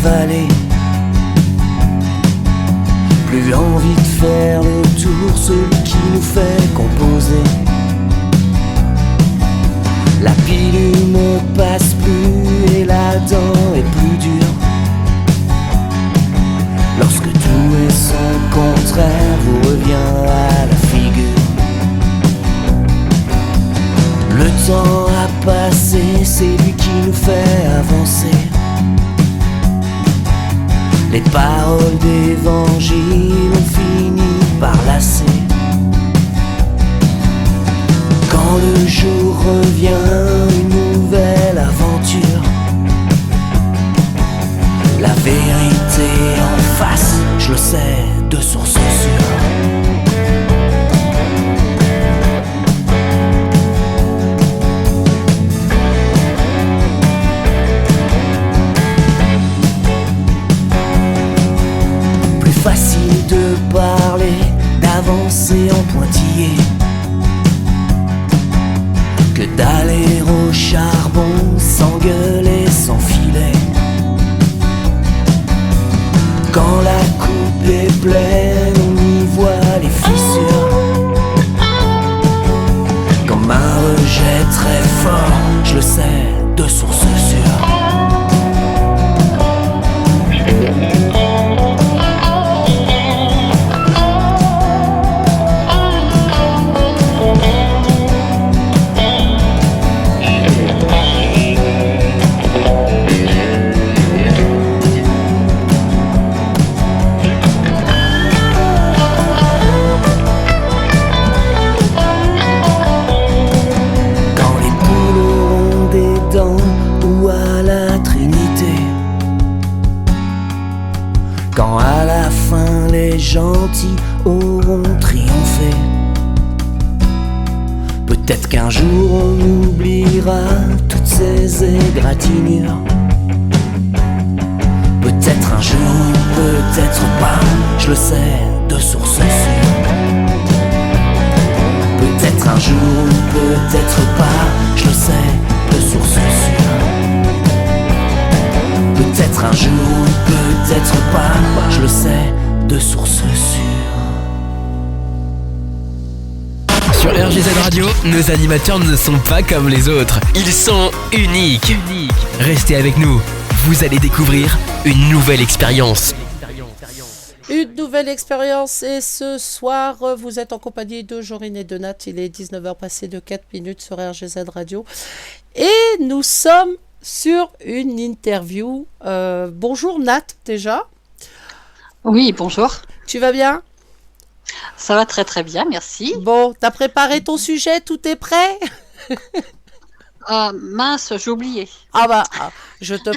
vallée. Plus envie de faire le tour, celui qui nous fait composer. La pilule ne passe plus et la dent est plus dure. Lorsque tout est son contraire, vous revient à la figure. Le temps a passé, c'est lui qui nous fait avancer. Les paroles d'évangile ont fini par lasser. Quand le jour revient, une nouvelle aventure. La vérité en face, je le sais, de source sûre. Plus facile de parler, d'avancer en pointillé, que d'aller au charbon sans gueuler, sans filet. Quand la coupe est pleine, on y voit les fissures. Comme un rejet très fort, je le sais, de source sûre. Quand à la fin les gentils auront triomphé, peut-être qu'un jour on oubliera toutes ces égratignures. Peut-être un jour, peut-être pas, je le sais, de source sûre. Peut-être un jour, peut-être pas, je le sais, de source sûre. Peut-être un jour, peut-être pas, je le sais, de source sûre. Sur RGZ Radio, nos animateurs ne sont pas comme les autres. Ils sont uniques. Restez avec nous, vous allez découvrir une nouvelle expérience. Une nouvelle expérience et ce soir, vous êtes en compagnie de Jorine et de Nat. Il est 19h passé de 4 minutes sur RGZ Radio. Et nous sommes sur une interview. Bonjour Nat, déjà. Oui, bonjour. Tu vas bien ? Ça va très très bien, merci. Bon, t'as préparé ton sujet, tout est prêt ? Mince, j'ai oublié. Ah bah, je te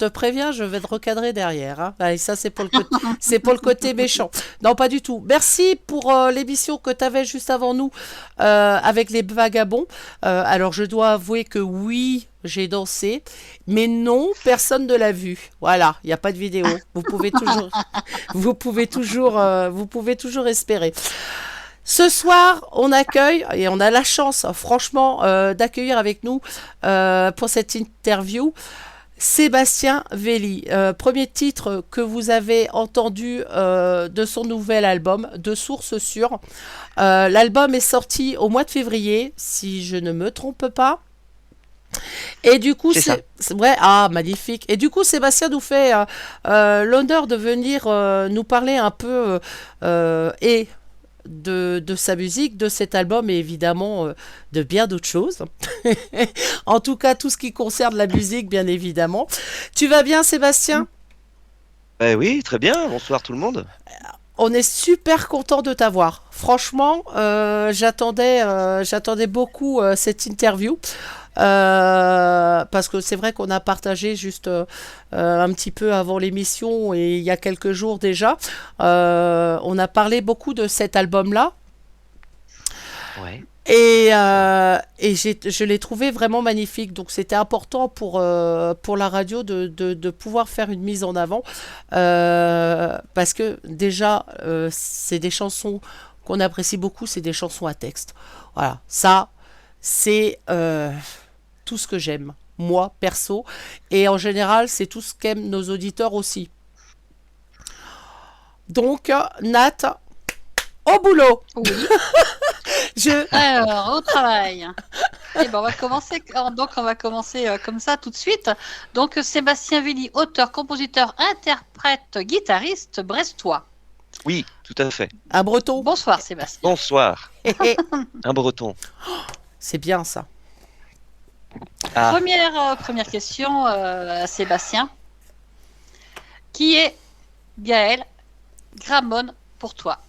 préviens, je vais te recadrer derrière. Hein. Allez, ça c'est pour le côté méchant. Non, pas du tout. Merci pour l'émission que tu avais juste avant nous avec les vagabonds. Alors, je dois avouer que oui, j'ai dansé, mais non, personne ne l'a vu. Voilà, il n'y a pas de vidéo. Vous pouvez toujours espérer. Ce soir, on accueille, et on a la chance, franchement, d'accueillir avec nous pour cette interview Sébastien Velli. Premier titre que vous avez entendu de son nouvel album, De Source Sûre. L'album est sorti au mois de février, si je ne me trompe pas. Et du coup, c'est ouais, magnifique. Et du coup, Sébastien nous fait l'honneur de venir nous parler un peu de sa musique, de cet album et évidemment de bien d'autres choses. En tout cas, tout ce qui concerne la musique, bien évidemment. Tu vas bien, Sébastien ? Oui, très bien. Bonsoir tout le monde. On est super content de t'avoir. Franchement, j'attendais beaucoup cette interview. Parce que c'est vrai qu'on a partagé juste un petit peu avant l'émission et il y a quelques jours déjà, on a parlé beaucoup de cet album-là. Ouais. Et je l'ai trouvé vraiment magnifique. Donc c'était important pour la radio de pouvoir faire une mise en avant. Parce que déjà, c'est des chansons qu'on apprécie beaucoup, c'est des chansons à texte. Voilà, ça, c'est tout ce que j'aime. moi, perso. Et en général, c'est tout ce qu'aiment nos auditeurs aussi. Donc, Nat, au boulot. Oui. Je... Alors, au travail. Eh ben, on va commencer comme ça tout de suite. Donc, Sébastien Villy, auteur, compositeur, interprète, guitariste brestois. Oui, tout à fait. Un breton. Bonsoir, Sébastien. Bonsoir. Un breton. C'est bien ça. Ah, Première question, Sébastien. Qui est Gaël Gramone pour toi?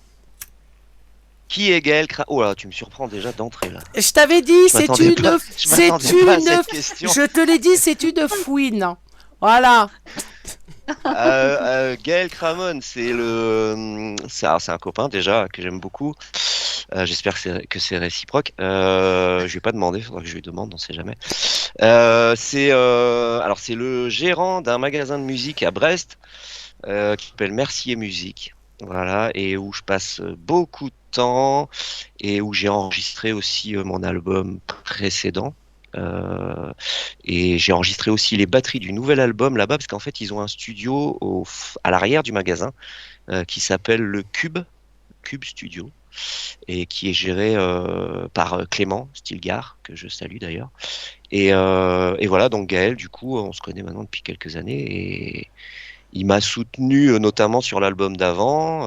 qui est Gaël Cra... Oh là, tu me surprends déjà d'entrée là. Je t'avais dit, Je m'attendais pas à cette question. je te l'ai dit, c'est une fouine. Voilà. Gaël Cramone, c'est un copain déjà que j'aime beaucoup. J'espère que c'est réciproque. Je vais pas demander, faudra que je lui demande, on sait jamais. C'est le gérant d'un magasin de musique à Brest qui s'appelle Mercier Musique. Voilà, et où je passe beaucoup de temps et où j'ai enregistré aussi mon album précédent. Et j'ai enregistré aussi les batteries du nouvel album là-bas parce qu'en fait ils ont un studio à l'arrière du magasin qui s'appelle le Cube Studio et qui est géré par Clément Stilgar, que je salue d'ailleurs. Et voilà, donc Gaël, du coup, on se connaît maintenant depuis quelques années et il m'a soutenu notamment sur l'album d'avant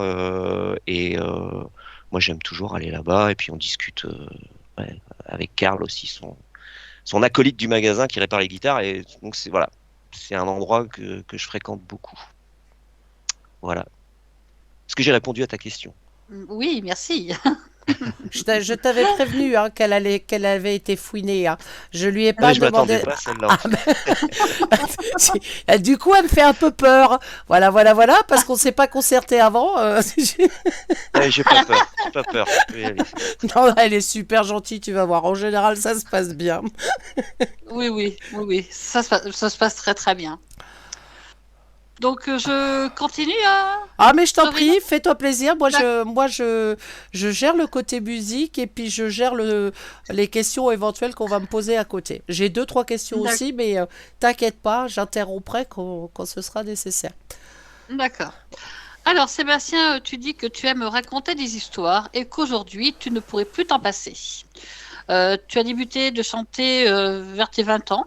moi j'aime toujours aller là-bas et puis on discute avec Karl aussi, son acolyte du magasin qui répare les guitares, et donc c'est un endroit que je fréquente beaucoup. Voilà. Est-ce que j'ai répondu à ta question? Oui, merci. Je t'avais prévenu qu'elle avait été fouinée. Hein. Je lui ai pas Je demandé. m'attendais pas à celle-là. Du coup, elle me fait un peu peur. Voilà, parce qu'on s'est pas concerté avant. J'ai pas peur. Je vais y aller. Non, elle est super gentille, tu vas voir. En général, ça se passe bien. Oui. Ça se passe très très bien. Donc je continue à... Ah, mais je t'en Sabrina. prie, fais-toi plaisir. Moi, je gère le côté musique et puis je gère les questions éventuelles qu'on va me poser à côté. J'ai 2-3 questions D'accord. aussi, mais t'inquiète pas, j'interromprai quand ce sera nécessaire. D'accord. Alors Sébastien, tu dis que tu aimes raconter des histoires et qu'aujourd'hui tu ne pourrais plus t'en passer. Tu as débuté de chanter vers tes 20 ans.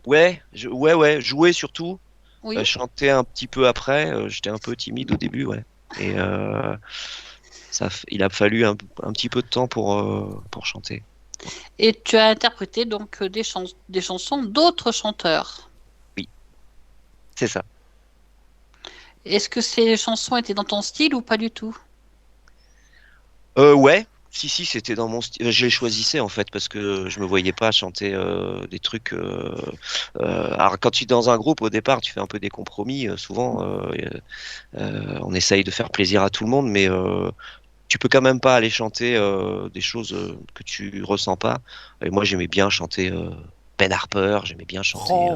Ouais, jouer surtout. Oui. Chanter un petit peu après. J'étais un peu timide au début, ouais. Et il a fallu un petit peu de temps pour chanter. Et tu as interprété donc des chansons d'autres chanteurs. C'est ça. Est-ce que ces chansons étaient dans ton style ou pas du tout? Ouais. Si, c'était dans mon style. Je les choisissais en fait parce que je me voyais pas chanter des trucs. Alors quand tu es dans un groupe au départ, tu fais un peu des compromis. Souvent, on essaye de faire plaisir à tout le monde, mais tu peux quand même pas aller chanter des choses que tu ressens pas. Et moi, j'aimais bien chanter Ben Harper. J'aimais bien chanter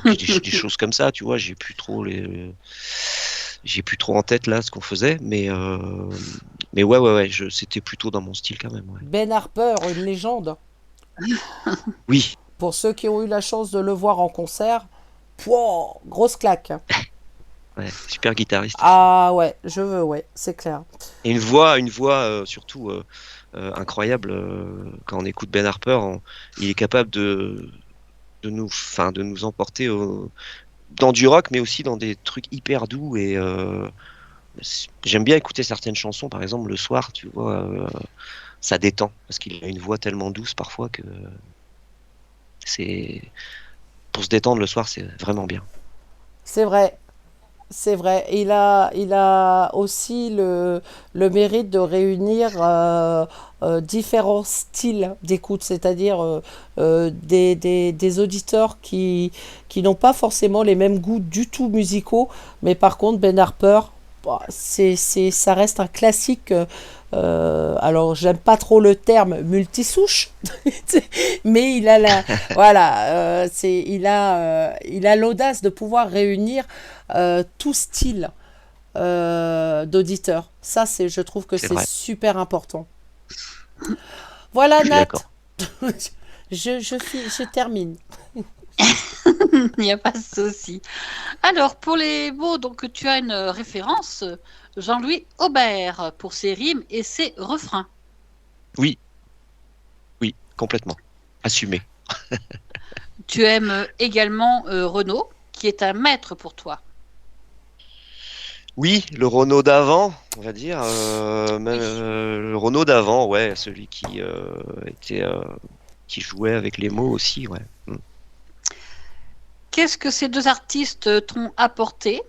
des choses comme ça. Tu vois, j'ai plus trop en tête là ce qu'on faisait, mais ouais, c'était plutôt dans mon style quand même. Ouais. Ben Harper, une légende. Oui, Pour ceux qui ont eu la chance de le voir en concert, pouah, grosse claque. ouais, super guitariste. Ah ouais, c'est clair. Et une voix surtout incroyable. Quand on écoute Ben Harper, il est capable de nous emporter dans du rock, mais aussi dans des trucs hyper doux. Et j'aime bien écouter certaines chansons, par exemple le soir, tu vois, ça détend parce qu'il a une voix tellement douce parfois que c'est pour se détendre le soir, c'est vraiment bien. C'est vrai. Il a aussi le mérite de réunir différents styles d'écoute, c'est-à-dire des auditeurs qui n'ont pas forcément les mêmes goûts du tout musicaux, mais par contre Ben Harper, bah, ça reste un classique. Alors j'aime pas trop le terme multisouche, mais il a il a l'audace de pouvoir réunir tout style d'auditeurs. Ça, je trouve que C'est c'est vrai. super important. Voilà, Je suis Nat. d'accord. Je termine. Il n'y a pas de souci. Alors, pour les mots, donc tu as une référence, Jean-Louis Aubert, pour ses rimes et ses refrains. Oui, oui, complètement. Assumé. Tu aimes également Renaud, qui est un maître pour toi. Oui, le Renault d'avant, on va dire. Oui. Le Renault d'avant, ouais, celui qui qui jouait avec les mots aussi, ouais. Qu'est-ce que ces deux artistes t'ont apporté?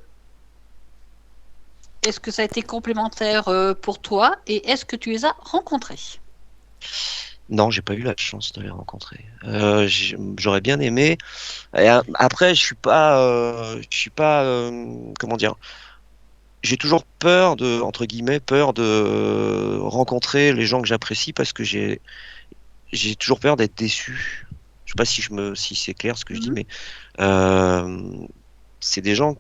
Est-ce que ça a été complémentaire pour toi et est-ce que tu les as rencontrés? Non, j'ai pas eu la chance de les rencontrer. J'aurais bien aimé. Et après, je suis pas, comment dire. J'ai toujours peur de, entre guillemets, peur de rencontrer les gens que j'apprécie parce que j'ai toujours peur d'être déçu. Je sais pas si c'est clair ce que je dis, Mhm. mais c'est des gens,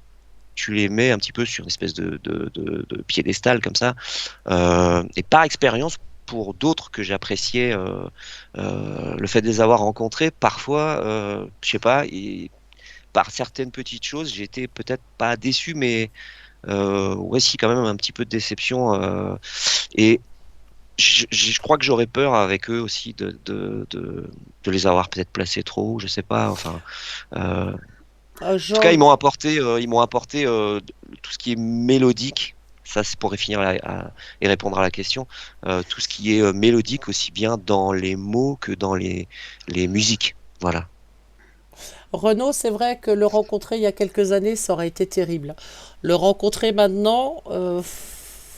tu les mets un petit peu sur une espèce de piédestal comme ça, et par expérience pour d'autres que j'appréciais, le fait de les avoir rencontrés, parfois, je sais pas, et par certaines petites choses, j'ai été peut-être pas déçu, mais ouais, si quand même un petit peu de déception, et je crois que j'aurais peur avec eux aussi de les avoir peut-être placés trop haut, je sais pas. Enfin, en tout cas, Jean, ils m'ont apporté tout ce qui est mélodique. Ça, c'est pour finir et répondre à la question. Tout ce qui est mélodique, aussi bien dans les mots que dans les musiques. Voilà. Renaud, c'est vrai que le rencontrer il y a quelques années, ça aurait été terrible. Le rencontrer maintenant, je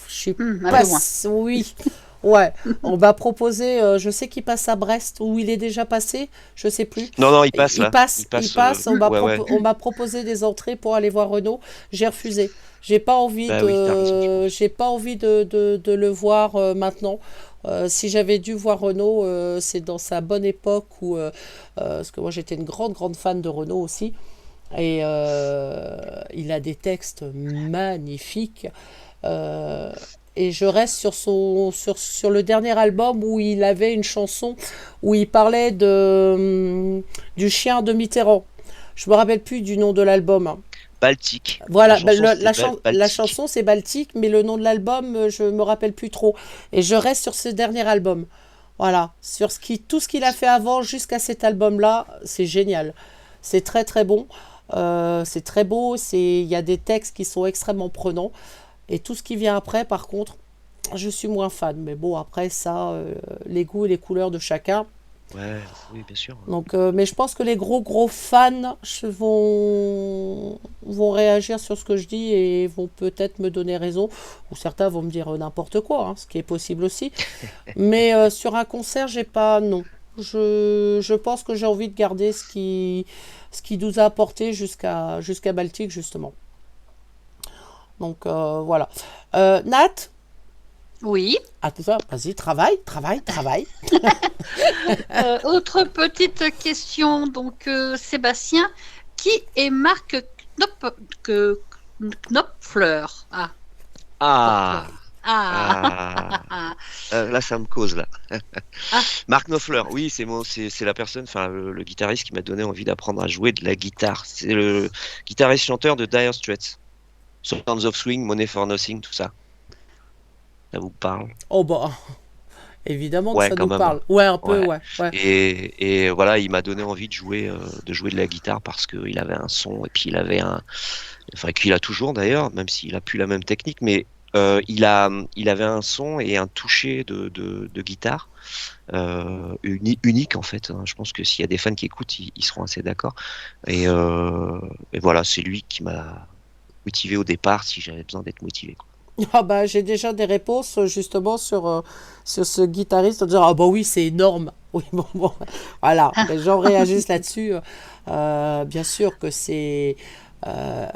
suis Un pas... peu moins. Oui, ouais. On m'a proposé, je sais qu'il passe à Brest, où il est déjà passé, je sais plus. Non, non, il passe Il là. passe, Il il passe. passe. Ouais, ouais. On m'a proposé des entrées pour aller voir Renaud. J'ai refusé. Bah oui, t'as raison, je pense. J'ai pas envie de le voir maintenant. Si j'avais dû voir Renaud, c'est dans sa bonne époque parce que moi j'étais une grande fan de Renaud aussi. Et il a des textes magnifiques. Euh, et je reste sur le dernier album où il avait une chanson où il parlait du chien de Mitterrand. Je me rappelle plus du nom de l'album, hein. Baltique. Voilà, La chanson, c'était la Baltique. chanson c'est Baltique, mais le nom de l'album, je me rappelle plus trop. Et je reste sur ce dernier album. Voilà, tout ce qu'il a fait avant jusqu'à cet album-là, c'est génial. C'est très très bon. C'est très beau. Il y a des textes qui sont extrêmement prenants. Et tout ce qui vient après, par contre, je suis moins fan. Mais bon, après ça, les goûts et les couleurs de chacun. Ouais, oui, bien sûr. Donc, mais je pense que les gros fans vont réagir sur ce que je dis et vont peut-être me donner raison. Ou certains vont me dire n'importe quoi, hein, ce qui est possible aussi. Mais sur un concert, j'ai pas... Non. Je pense que j'ai envie de garder ce qui nous a apporté jusqu'à Baltique, justement. Donc, voilà. Nat, Oui. à tout ça, vas-y, travaille. Autre petite question, donc Sébastien, qui est Marc Knopfler? Ah, Ah, Knopfler. Ah. ah, là, ça me cause là. Ah. Mark Knopfler, oui, c'est la personne, enfin le guitariste qui m'a donné envie d'apprendre à jouer de la guitare. C'est le guitariste chanteur de Dire Straits, Sounds of Swing, Money for Nothing, tout ça. Ça vous parle? Oh bah, évidemment que Ouais, ça quand nous même. parle. Ouais, un peu, Ouais. ouais. Et voilà, il m'a donné envie de jouer de la guitare parce qu'il avait un son et puis enfin qu'il a toujours d'ailleurs, même s'il a plus la même technique, mais il avait un son et un toucher de guitare unique en fait, hein. Je pense que s'il y a des fans qui écoutent, ils seront assez d'accord. Et voilà, c'est lui qui m'a motivé au départ si j'avais besoin d'être motivé, quoi. Ah bah, j'ai déjà des réponses justement sur ce guitariste en disant ah bah oui, c'est énorme. Oui, bon, voilà, les gens réagissent là-dessus. Bien sûr que euh,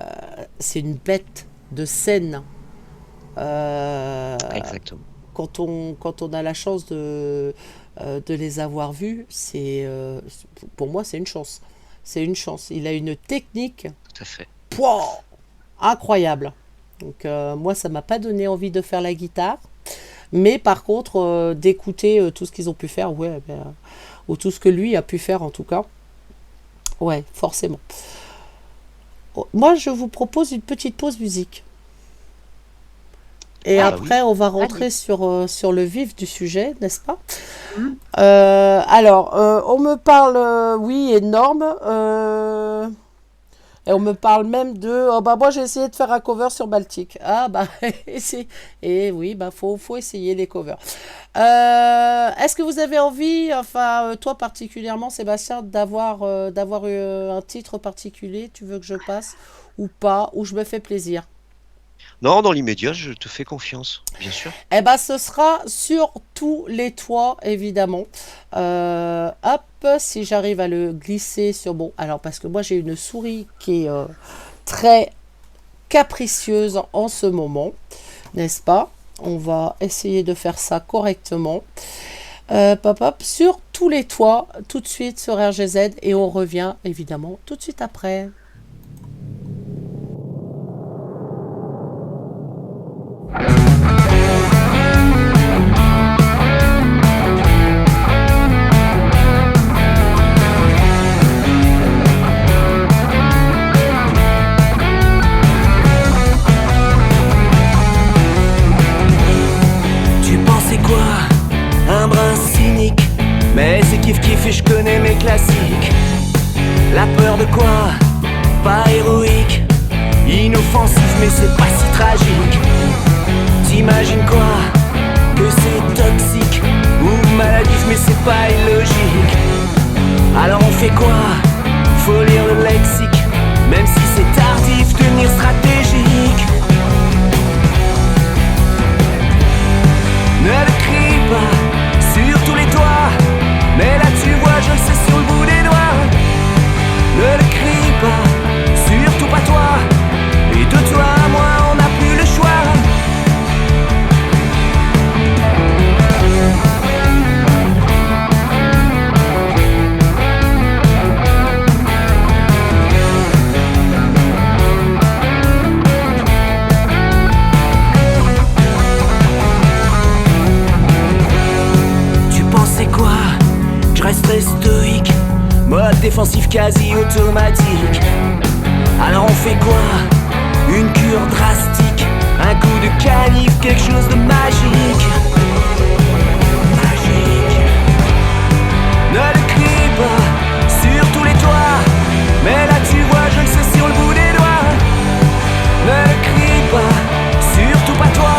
c'est une bête de scène. Exactement. Quand on a la chance de les avoir vus, pour moi, c'est une chance. C'est une chance. Il a une technique Tout à fait. pouah, incroyable. Donc moi, ça m'a pas donné envie de faire la guitare. Mais par contre, d'écouter tout ce qu'ils ont pu faire, ouais, ben, ou tout ce que lui a pu faire en tout cas. Ouais, forcément. Moi, je vous propose une petite pause musique. Et après, on va rentrer sur le vif du sujet, n'est-ce pas? Alors, on me parle, oui, énorme. Et on me parle même de, oh bah moi j'ai essayé de faire un cover sur Baltic. Ah bah, et oui, bah faut essayer les covers. Est-ce que vous avez envie, enfin toi particulièrement Sébastien, d'avoir un titre particulier? Tu veux que je passe ou pas? Ou je me fais plaisir? Non, dans l'immédiat, je te fais confiance, bien sûr. Eh ben, ce sera sur tous les toits, évidemment. Hop, si j'arrive à le glisser sur... Bon, alors, parce que moi, j'ai une souris qui est très capricieuse en ce moment, n'est-ce pas? On va essayer de faire ça correctement. Hop, sur tous les toits, tout de suite sur RGZ, et on revient, évidemment, tout de suite après. Tu pensais quoi? Un brin cynique, mais c'est kiff et je connais mes classiques. La peur de quoi? Pas héroïque, inoffensif mais c'est pas si tragique. T'imagines quoi? Que c'est toxique ou maladif mais c'est pas illogique. Alors on fait quoi? Faut lire le lexique, même si c'est tardif, devenir stratégique. Ne le crie pas sur tous les toits, mais là tu vois je le sais sur le bout des doigts. Ne le crie pas, surtout pas toi, et de toi à moi on n'a plus le choix. Je resterai stoïque, mode défensif quasi automatique. Alors on fait quoi? Une cure drastique, un coup de canif, quelque chose de magique. Magique. Ne le crie pas sur tous les toits, mais là tu vois je le sais sur le bout des doigts. Ne le crie pas, surtout pas toi,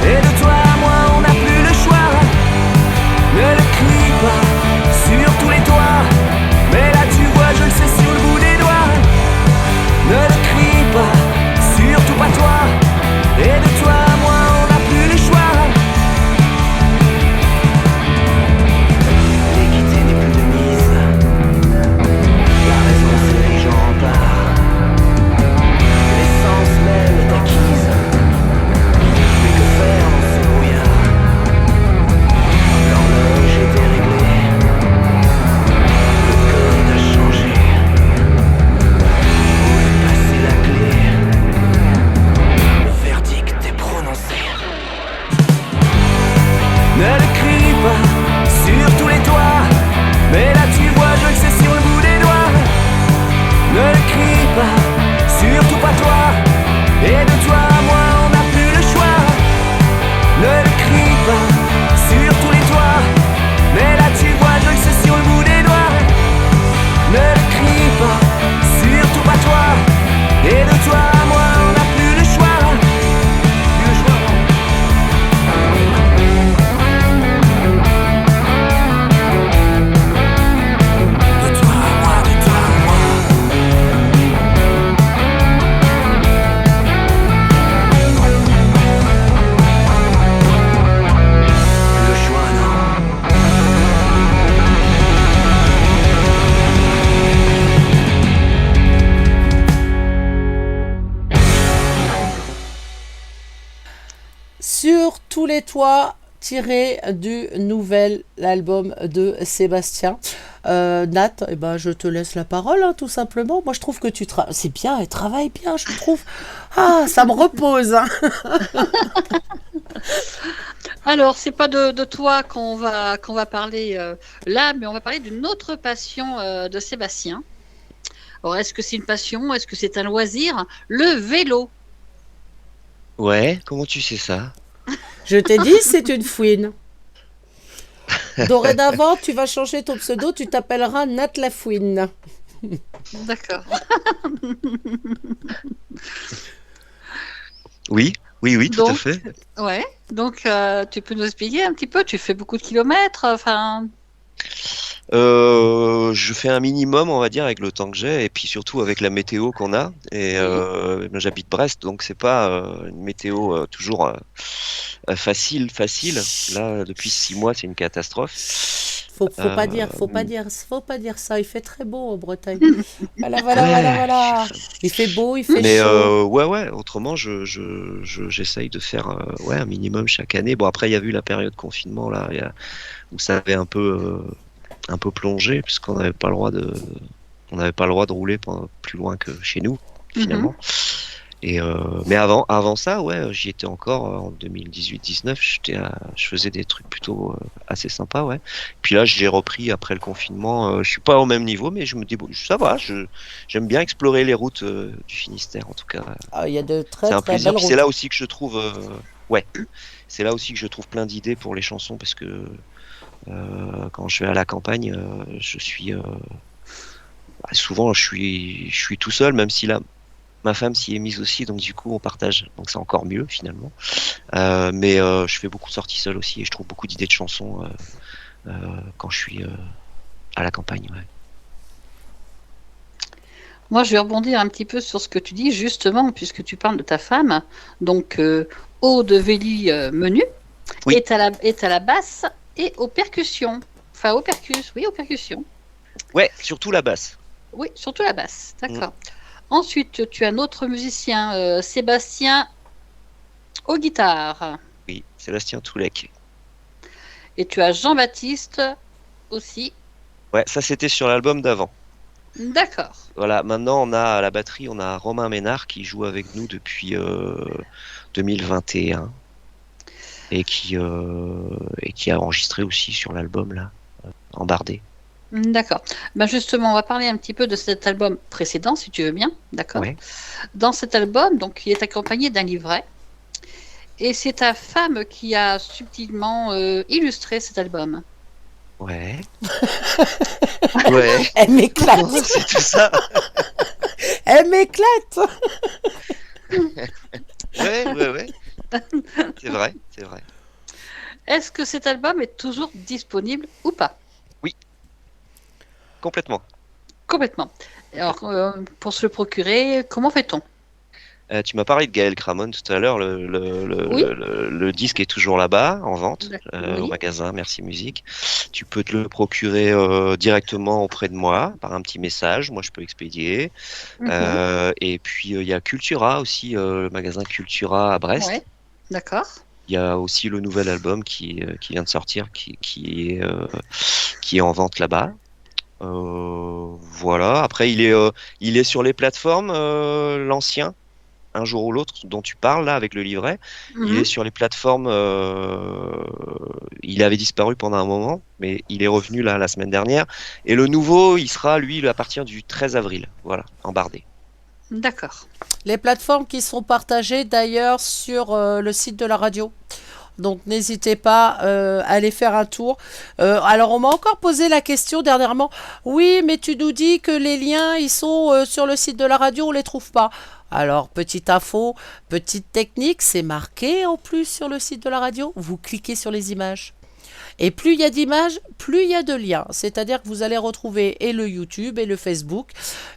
et de toi à moi on n'a plus le choix. Ne le crie pas sur tous les toits, mais là tu vois je le sais sur le bout des doigts. Ne le crie pas, surtout pas toi, et de toi à moi on n'a plus le choix. L'équité n'est plus de mise, la raison se dirige en rempart. L'essence même est acquise, mais que faire dans ce brouillard? L'horloge est déréglée, le code a changé. Où est passée la clé? Le verdict est prononcé. Ne le crie pas sur tous les toits, mais là tu vois je le sais sur le bout des doigts. Ne le crie pas, surtout pas toi, et de toi à moi on n'a plus le choix. Ne le crie pas sur tous les toits, mais là tu vois je le sais sur le bout des doigts. Ne le crie pas, surtout pas toi, et de toi à moi on n'a plus le choix. Plus le choix. De toi à moi, de toi à moi. Plus le choix, non. Sur tous les toits, tiré du nouvel album de Sébastien. Nat, eh ben, je te laisse la parole, hein, tout simplement. Moi, je trouve que c'est bien, elle travaille bien, je trouve. Ah, ça me repose. Hein. Alors, c'est pas de toi qu'on va parler là, mais on va parler d'une autre passion de Sébastien. Alors, est-ce que c'est une passion? Est-ce que c'est un loisir? Le vélo. Ouais, comment tu sais ça? Je t'ai dit, c'est une fouine. Dorénavant, tu vas changer ton pseudo, tu t'appelleras Nat la fouine. D'accord. Oui, oui, tout à Donc, fait. ouais. Donc, tu peux nous expliquer un petit peu? Tu fais beaucoup de kilomètres, enfin. Je fais un minimum, on va dire, avec le temps que j'ai, et puis surtout avec la météo qu'on a. Et moi, j'habite Brest, donc c'est pas une météo toujours facile. Là, depuis 6 mois, c'est une catastrophe. Faut pas dire ça. Il fait très beau en Bretagne. Voilà. Ouais. Il fait beau, il fait Mais chaud. ouais. Autrement, j'essaye de faire un minimum chaque année. Bon, après, il y a eu la période confinement là, où ça avait un peu plongé puisqu'on n'avait pas le droit de rouler plus loin que chez nous finalement. Et mais avant ça, ouais, j'y étais encore en 2018-19. Je faisais des trucs plutôt assez sympas, ouais. Puis là, j'ai repris après le confinement. Je suis pas au même niveau, mais je me débrouille. Ça va. J'aime bien explorer les routes du Finistère, en tout cas. Il y a de C'est très un très plaisir. belles Puis c'est routes. là aussi que je trouve, ouais, c'est là aussi que je trouve plein d'idées pour les chansons parce que quand je vais à la campagne, je suis souvent je suis tout seul, même si là ma femme s'y est mise aussi, donc du coup on partage, donc c'est encore mieux finalement. Mais je fais beaucoup de sorties seul aussi et je trouve beaucoup d'idées de chansons quand je suis à la campagne. Ouais. Moi, je vais rebondir un petit peu sur ce que tu dis, justement, puisque tu parles de ta femme. Donc, Aude Vélie Menu Oui. est à la basse et aux percussions. Enfin, aux percussions. Ouais, surtout la basse. Oui, surtout la basse. D'accord. Ensuite, tu as un autre musicien, Sébastien, aux guitares. Oui, Sébastien Toulec. Et tu as Jean-Baptiste aussi. Ouais, ça c'était sur l'album d'avant. D'accord. Voilà, maintenant on a à la batterie, on a Romain Ménard qui joue avec nous depuis 2021 et qui a enregistré aussi sur l'album là, en bardé. D'accord. Ben justement, on va parler un petit peu de cet album précédent, si tu veux bien. D'accord. Ouais. Dans cet album, donc, il est accompagné d'un livret. Et c'est ta femme qui a subtilement illustré cet album. Ouais. Ouais. Elle m'éclate. C'est tout ça. Elle m'éclate. Ouais. C'est vrai. Est-ce que cet album est toujours disponible ou pas? Complètement. Complètement. Alors, pour se le procurer, comment fait-on? Tu m'as parlé de Gaël Cramon tout à l'heure. Oui. Le disque est toujours là-bas, en vente, Oui. au magasin Merci Musique. Tu peux te le procurer directement auprès de moi, par un petit message. Moi, je peux expédier. Et puis, il y a Cultura aussi, le magasin Cultura à Brest. Ouais. D'accord. Il y a aussi le nouvel album qui vient de sortir, qui est en vente là-bas. Voilà. Après, il est sur les plateformes, l'ancien, un jour ou l'autre, dont tu parles là avec le livret. Il est sur les plateformes. Il avait disparu pendant un moment, mais il est revenu là la semaine dernière. Et le nouveau, il sera lui à partir du 13 avril. Voilà, en bardé. D'accord. Les plateformes qui sont partagées d'ailleurs sur le site de la radio. Donc n'hésitez pas à aller faire un tour. Alors on m'a encore posé la question dernièrement. Oui, mais tu nous dis que les liens ils sont sur le site de la radio, on les trouve pas. Alors petite info, petite technique, c'est marqué en plus sur le site de la radio. Vous cliquez sur les images. Et plus il y a d'images, plus il y a de liens. C'est-à-dire que vous allez retrouver et le YouTube et le Facebook,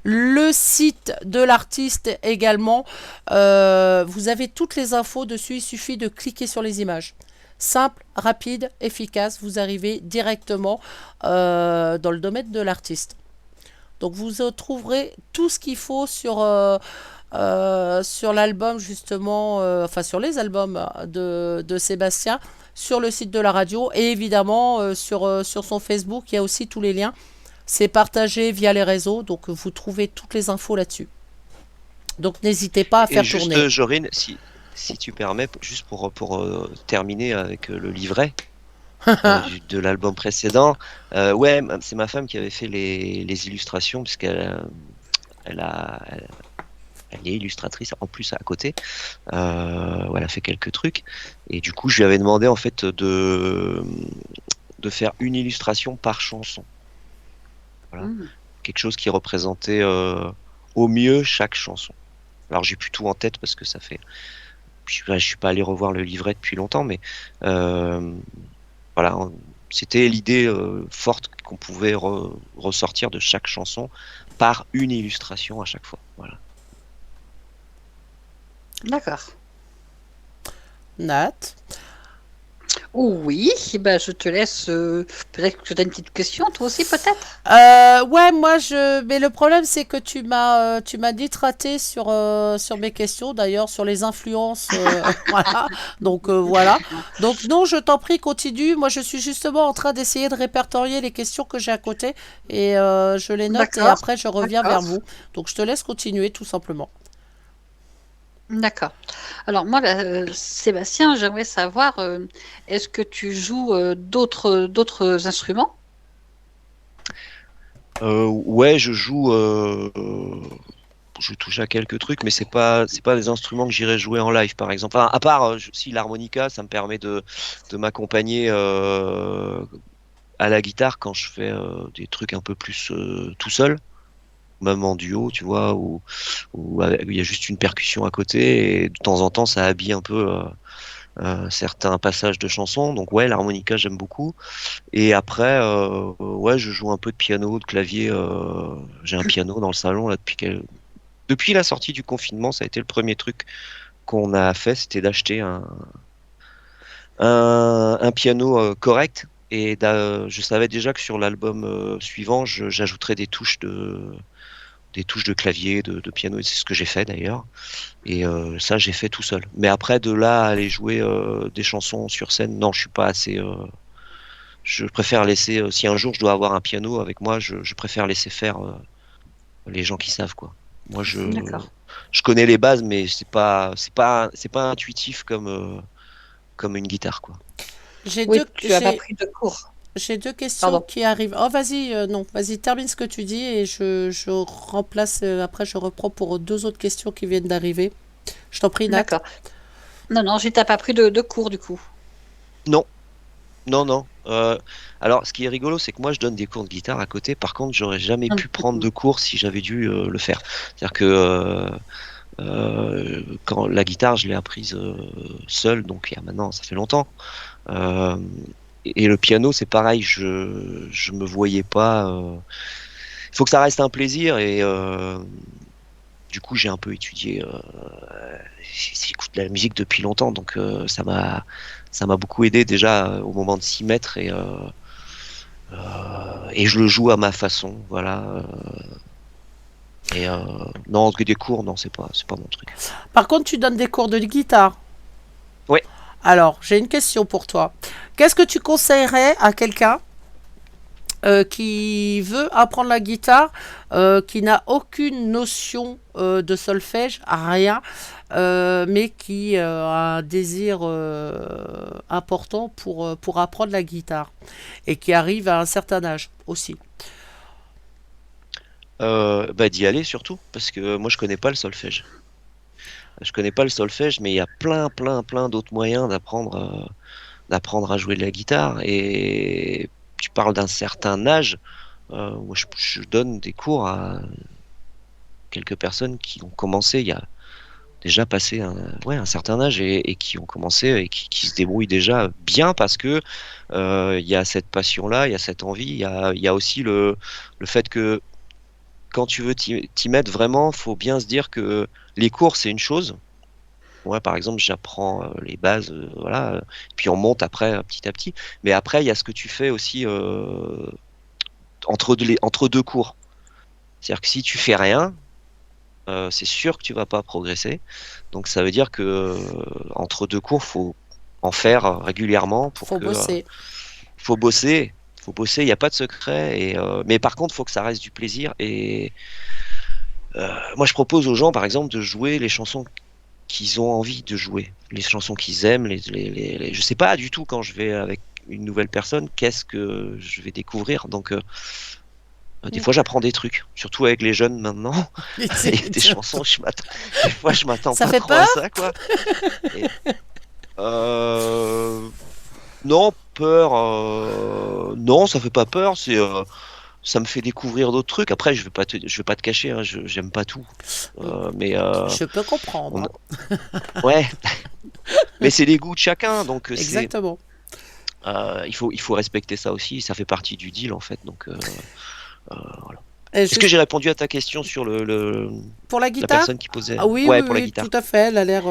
le site de l'artiste également. Vous avez toutes les infos dessus, il suffit de cliquer sur les images. Simple, rapide, efficace, vous arrivez directement dans le domaine de l'artiste. Donc vous trouverez tout ce qu'il faut sur l'album justement, enfin sur les albums de Sébastien, sur le site de la radio et évidemment sur son Facebook, il y a aussi tous les liens. C'est partagé via les réseaux, donc vous trouvez toutes les infos là-dessus. Donc n'hésitez pas à faire Et juste, tourner. Jorine, si si tu permets, juste pour terminer avec le livret de l'album précédent, ouais, c'est ma femme qui avait fait les illustrations, puisqu'elle elle a, elle, elle est illustratrice en plus à côté. Ouais, elle a fait quelques trucs. Et du coup, je lui avais demandé en fait de faire une illustration par chanson. Voilà. Quelque chose qui représentait au mieux chaque chanson. Alors j'ai plus tout en tête parce que ça fait. Je suis pas allé revoir le livret depuis longtemps, mais voilà, c'était l'idée forte qu'on pouvait ressortir de chaque chanson par une illustration à chaque fois. Voilà. D'accord. Nat. Oui, ben je te laisse. Peut-être que tu as une petite question, toi aussi, peut-être. Ouais, moi mais le problème c'est que tu m'as dit raté sur mes questions, d'ailleurs sur les influences, voilà. Donc voilà. Donc non, je t'en prie, continue. Moi, je suis justement en train d'essayer de répertorier les questions que j'ai à côté et je les note et D'accord. après je reviens vers vous. Donc je te laisse continuer tout simplement. D'accord. Alors moi, Sébastien, j'aimerais savoir, est-ce que tu joues d'autres instruments? Ouais, je touche à quelques trucs, mais c'est pas des instruments que j'irais jouer en live, par exemple. Enfin, à part si l'harmonica, ça me permet de m'accompagner à la guitare quand je fais des trucs un peu plus tout seul, même en duo, tu vois, où il y a juste une percussion à côté et de temps en temps ça habille un peu certains passages de chansons. Donc ouais, l'harmonica j'aime beaucoup. Et après, ouais, je joue un peu de piano, de clavier. J'ai un piano dans le salon là depuis la sortie du confinement. Ça a été le premier truc qu'on a fait, c'était d'acheter un piano correct. Et je savais déjà que sur l'album suivant, j'ajouterais des touches de clavier, de piano, et c'est ce que j'ai fait d'ailleurs. Et ça, j'ai fait tout seul. Mais après, de là à aller jouer des chansons sur scène, non, je suis pas assez. Je préfère laisser. Si un jour je dois avoir un piano avec moi, je préfère laisser faire les gens qui savent quoi. Moi, D'accord. je connais les bases, mais c'est pas intuitif comme une guitare quoi. Oui, tu n'as pas pris de cours. J'ai deux questions Pardon. qui arrivent. Oh, vas-y, non, vas-y, termine ce que tu dis et je remplace, après je reprends pour deux autres questions qui viennent d'arriver. Je t'en prie, Nat. D'accord. Non, tu n'as pas pris de cours, du coup. Non, non. Alors, ce qui est rigolo, c'est que moi, je donne des cours de guitare à côté. Par contre, j'aurais jamais pu prendre de cours si j'avais dû le faire. C'est-à-dire que quand la guitare, je l'ai apprise seule, donc il y a maintenant, ça fait longtemps. Et le piano, c'est pareil. Je me voyais pas. Il faut que ça reste un plaisir et du coup, j'ai un peu étudié. J'écoute de la musique depuis longtemps, donc ça m'a beaucoup aidé déjà au moment de s'y mettre et je le joue à ma façon, voilà. Et non, des cours, non, c'est pas mon truc. Par contre, tu donnes des cours de guitare. Oui. Alors, j'ai une question pour toi. Qu'est-ce que tu conseillerais à quelqu'un qui veut apprendre la guitare, qui n'a aucune notion de solfège, rien, mais qui a un désir important pour apprendre la guitare et qui arrive à un certain âge aussi? D'y aller surtout, parce que moi je connais pas le solfège. Je connais pas le solfège, mais il y a plein d'autres moyens d'apprendre à jouer de la guitare. Et tu parles d'un certain âge. Moi, je donne des cours à quelques personnes qui ont commencé il y a déjà passé un certain âge et qui ont commencé et qui se débrouillent déjà bien parce que il y a cette passion-là, il y a cette envie, il y a aussi le fait que quand tu veux t'y mettre vraiment, faut bien se dire que les cours c'est une chose. Ouais, par exemple, j'apprends les bases, voilà, puis on monte après petit à petit. Mais après, il y a ce que tu fais aussi entre deux cours. C'est-à-dire que si tu fais rien, c'est sûr que tu vas pas progresser. Donc ça veut dire que entre deux cours, faut en faire régulièrement pour Faut bosser. faut bosser. Faut bosser, il n'y a pas de secret. Mais par contre, il faut que ça reste du plaisir. Et moi, je propose aux gens, par exemple, de jouer les chansons qu'ils ont envie de jouer, les chansons qu'ils aiment. Je sais pas du tout quand je vais avec une nouvelle personne, qu'est-ce que je vais découvrir. Donc, des fois, j'apprends des trucs, surtout avec les jeunes maintenant. Il y a des chansons, des fois, je m'attends Ça pas fait trop peur à ça, quoi. Et, non, peur, non, ça fait pas peur. Ça me fait découvrir d'autres trucs. Après, je vais pas te cacher, hein, j'aime pas tout. Mais Je peux comprendre. ouais, mais c'est les goûts de chacun, donc Exactement. il faut respecter ça aussi. Ça fait partie du deal en fait. Donc voilà. Et Est-ce que j'ai répondu à ta question sur pour la la guitare? personne qui posait? Ah oui, Ouais, oui, pour la oui, guitare. tout à fait. Elle a l'air,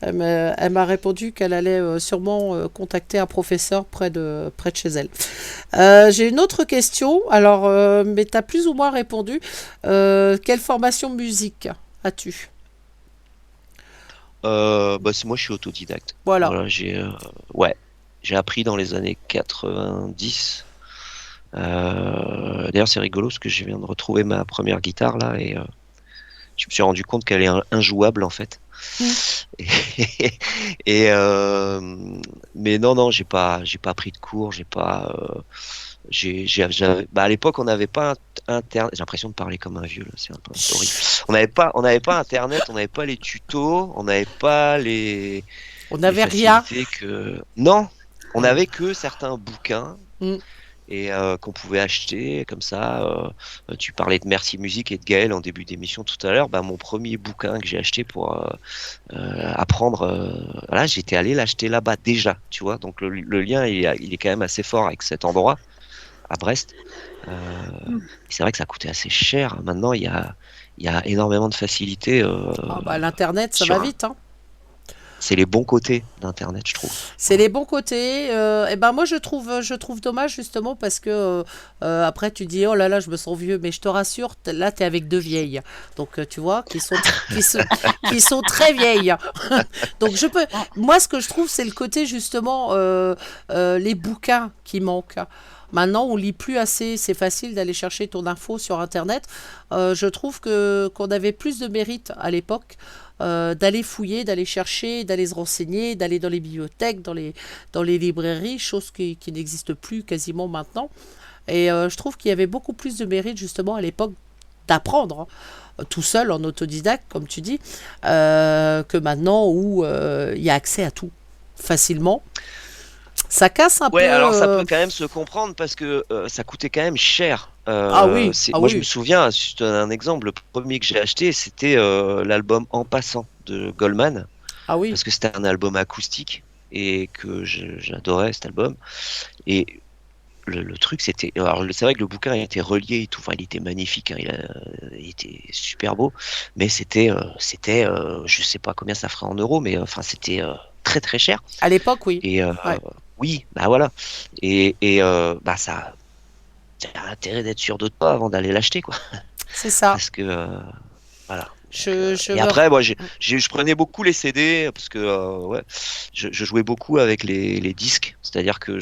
elle m'a répondu qu'elle allait sûrement contacter un professeur près de chez elle. J'ai une autre question. Alors, mais tu as plus ou moins répondu. Quelle formation musique as-tu? Moi, je suis autodidacte. Voilà. Voilà, j'ai appris dans les années 90. D'ailleurs, c'est rigolo parce que je viens de retrouver ma première guitare là et je me suis rendu compte qu'elle est injouable en fait. Et mais non, j'ai pas pris de cours, à l'époque on n'avait pas internet. J'ai l'impression de parler comme un vieux là, c'est un peu horrible. On n'avait pas internet, on n'avait pas les tutos, on n'avait pas les On n'avait rien. Non, on n'avait que certains bouquins. Mm. Et qu'on pouvait acheter comme ça. Tu parlais de Merci Musique et de Gaël en début d'émission tout à l'heure. Mon premier bouquin que j'ai acheté pour apprendre, voilà, j'étais allé l'acheter là-bas déjà, tu vois. Donc le lien il est quand même assez fort avec cet endroit à Brest. C'est vrai que ça coûtait assez cher. Maintenant il y a énormément de facilité. L'internet, ça sur va vite, hein. C'est les bons côtés d'Internet, je trouve. C'est les bons côtés. Et ben moi je trouve dommage justement parce que après tu dis oh là là je me sens vieux, mais je te rassure là t'es avec deux vieilles, donc tu vois qui sont très vieilles. Donc moi ce que je trouve c'est le côté justement les bouquins qui manquent. Maintenant, on lit plus assez. C'est facile d'aller chercher ton info sur Internet. Je trouve qu'on avait plus de mérite à l'époque d'aller fouiller, d'aller chercher, d'aller se renseigner, d'aller dans les bibliothèques, dans les librairies, chose qui n'existe plus quasiment maintenant. Et je trouve qu'il y avait beaucoup plus de mérite justement à l'époque d'apprendre, hein, tout seul en autodidacte, comme tu dis, que maintenant où il y a accès à tout facilement. Ça casse un peu. Ouais, alors ça peut quand même se comprendre parce que ça coûtait quand même cher. Moi, je me souviens, je te donne un exemple. Le premier que j'ai acheté, c'était l'album En passant de Goldman. Ah oui. Parce que c'était un album acoustique et que j'adorais cet album. Et le truc, c'était. Alors, c'est vrai que le bouquin a été relié et tout. Enfin, il était magnifique. Hein, il était super beau. Mais c'était. Je sais pas combien ça ferait en euros, mais enfin, c'était très très cher. À l'époque, oui. Et Ouais. oui, bah voilà. Et ça a intérêt d'être sûr de toi avant d'aller l'acheter, quoi. C'est ça. Parce que voilà. Je Après, moi, je prenais beaucoup les CD parce que ouais, je jouais beaucoup avec les disques. C'est-à-dire que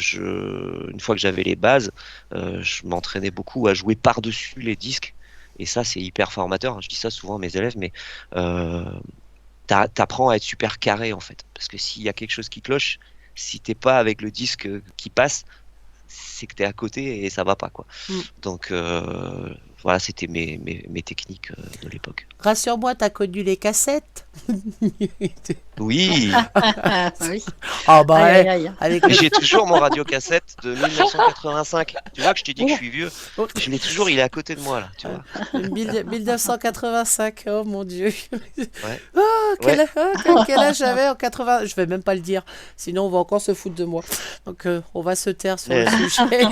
une fois que j'avais les bases, je m'entraînais beaucoup à jouer par-dessus les disques. Et ça, c'est hyper formateur. Je dis ça souvent à mes élèves, mais t'apprends à être super carré en fait. Parce que s'il y a quelque chose qui cloche, si t'es pas avec le disque qui passe, c'est que t'es à côté et ça va pas, quoi. Donc voilà, c'était mes techniques de l'époque. Rassure-moi, t'as connu les cassettes. Oui, Oui. Ah bah Aïe, ouais, aïe, aïe. avec j'ai toujours mon radiocassette de 1985. Tu vois que je te dis que je suis vieux. Je l'ai toujours, il est à côté de moi là, tu vois. 1985, oh mon Dieu. Ouais. Oh, quel Ouais. âge j'avais en 80? Je vais même pas le dire, sinon on va encore se foutre de moi. Donc on va se taire sur le Ouais. sujet.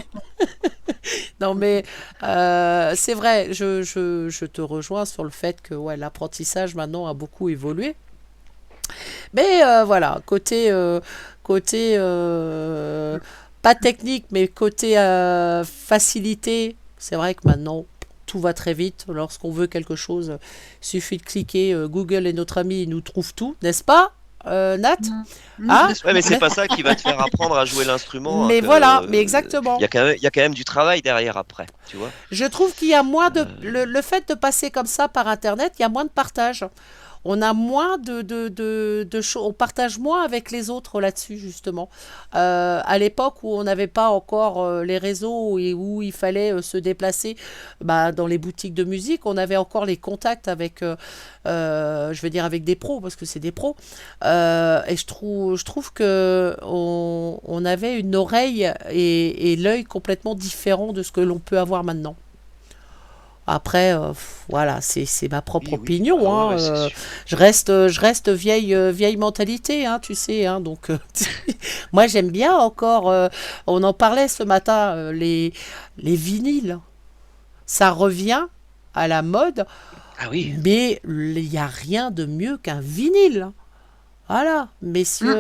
Non mais c'est vrai, je te rejoins sur le fait que ouais, l'apprentissage maintenant a beaucoup évolué. Mais voilà, côté pas technique, mais côté facilité, c'est vrai que maintenant tout va très vite. Lorsqu'on veut quelque chose, il suffit de cliquer. Google est notre ami, il nous trouve tout, n'est-ce pas, Nat? Ah, Ouais, mais c'est pas ça qui va te faire apprendre à jouer l'instrument. mais que, voilà, mais exactement. Il y a quand même du travail derrière après, tu vois. Je trouve qu'il y a moins de le fait de passer comme ça par Internet, il y a moins de partage. on a moins de choses, on partage moins avec les autres là-dessus justement. À l'époque où on n'avait pas encore les réseaux et où il fallait se déplacer dans les boutiques de musique, on avait encore les contacts avec, je veux dire avec des pros parce que c'est des pros. Et je trouve que on avait une oreille et l'œil complètement différent de ce que l'on peut avoir maintenant. Après, voilà, c'est ma propre Oui, oui. opinion. Ah ouais, Hein, c'est sûr. je reste vieille mentalité, hein, tu sais. Hein, donc, moi, j'aime bien encore. On en parlait ce matin, les vinyles. Ça revient à la mode, Ah oui. mais il n'y a rien de mieux qu'un vinyle. Voilà, messieurs,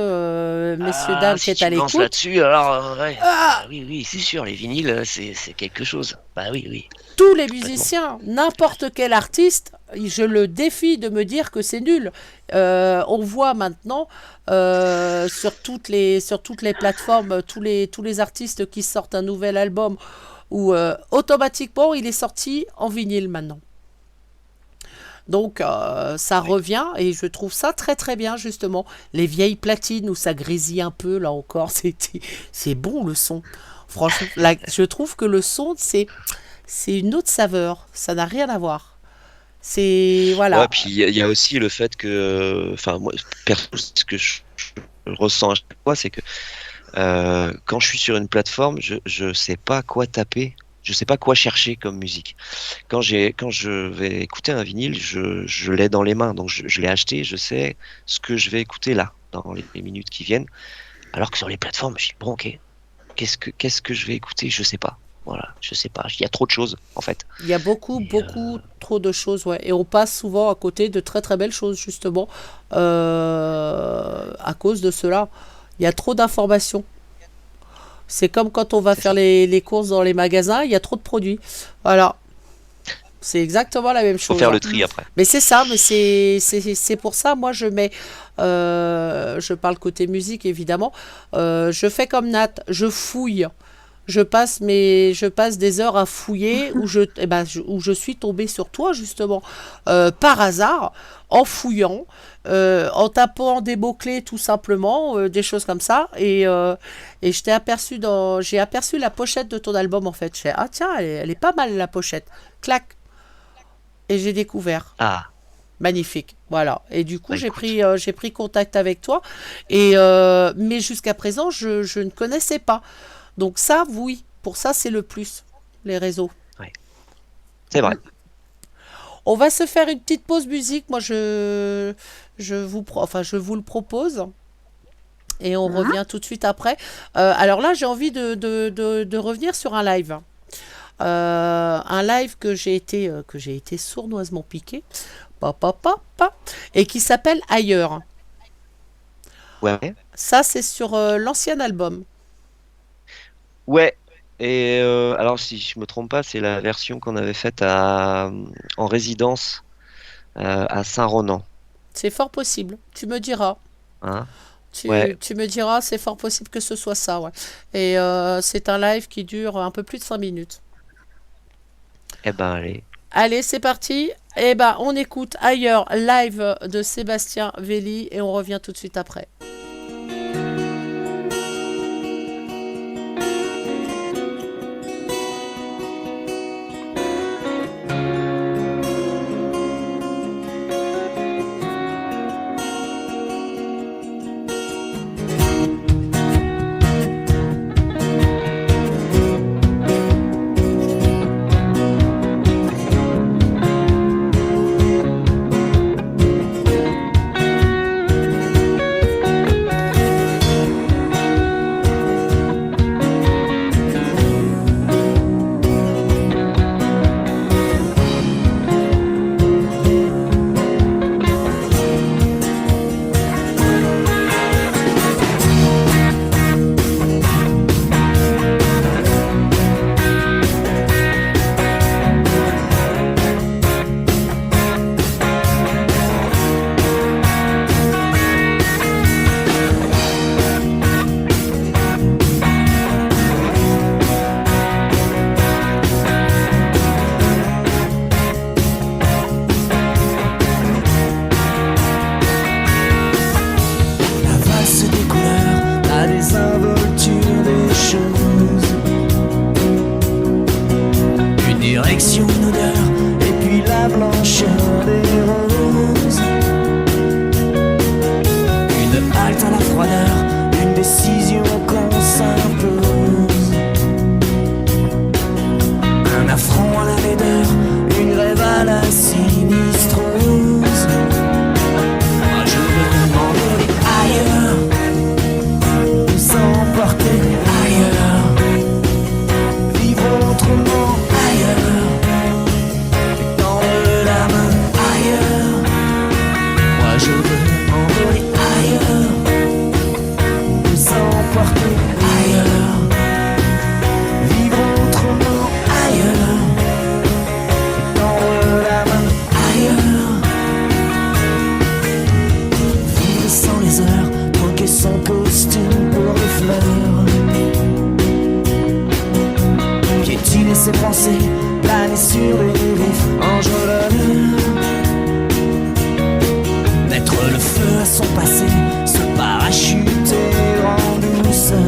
dames qui Si êtes à tu me lances l'écoute. là-dessus, alors ouais. Ah, Ah oui, oui, c'est sûr, les vinyles, c'est quelque chose. Bah oui, oui. tous les Complètement. musiciens, n'importe quel artiste, je le défie de me dire que c'est nul. On voit maintenant sur toutes les plateformes, tous les artistes qui sortent un nouvel album où automatiquement il est sorti en vinyle maintenant. Donc ça Oui. revient et je trouve ça très très bien justement. Les vieilles platines où ça grésille un peu là encore, c'est bon le son. Franchement, là, je trouve que le son c'est une autre saveur, ça n'a rien à voir. C'est Ouais, voilà. puis il y a aussi le fait que, enfin, moi, perso, ce que je ressens à chaque fois, c'est que quand je suis sur une plateforme, je sais pas quoi taper, je sais pas quoi chercher comme musique. Quand je vais écouter un vinyle, je l'ai dans les mains, donc je l'ai acheté, je sais ce que je vais écouter là, dans les minutes qui viennent. Alors que sur les plateformes, je dis bon, ok, qu'est-ce que je vais écouter? Je sais pas. Voilà, je sais pas. Il y a trop de choses en fait. Il y a beaucoup, Et, beaucoup trop de choses, ouais. Et on passe souvent à côté de très très belles choses, justement, à cause de cela. Il y a trop d'informations. C'est comme quand on va c'est faire ça. les courses dans les magasins, il y a trop de produits. Voilà, c'est exactement la même Faut chose. faire Hein. le tri après. Mais c'est ça, mais c'est pour ça, moi je mets, je parle côté musique évidemment, je fais comme Nat, je fouille. Je passe des heures à fouiller où je suis tombée sur toi justement par hasard en fouillant, en tapant des mots-clés tout simplement, des choses comme ça et j'ai aperçu la pochette de ton album en fait. Je fais ah tiens elle est pas mal la pochette, clac et j'ai découvert. Ah, Magnifique, voilà. Et du coup, bah écoute. j'ai pris contact avec toi. Mais jusqu'à présent, je ne connaissais pas. Donc ça, oui, pour ça, c'est le plus, les réseaux. Ouais, c'est vrai. On va se faire une petite pause musique. Moi, je vous le propose. Et on revient tout de suite après. Alors là, j'ai envie de revenir sur un live. Un live que j'ai été sournoisement piqué. Et qui s'appelle Ailleurs. Ouais. Ça, c'est sur l'ancien album. Ouais. Et alors, si je me trompe pas, c'est la version qu'on avait faite en résidence à Saint-Ronan. C'est fort possible. Tu me diras. Hein? Ouais. Tu me diras, c'est fort possible que ce soit ça. Ouais. Et c'est un live qui dure un peu plus de 5 minutes. Eh ben, allez. Allez, c'est parti. Et ben, on écoute Ailleurs, live de Sébastien Velli et on revient tout de suite après. ses pensées planer sur les rives enjolonnent. Mettre le feu à son passé, se parachuter en douceur.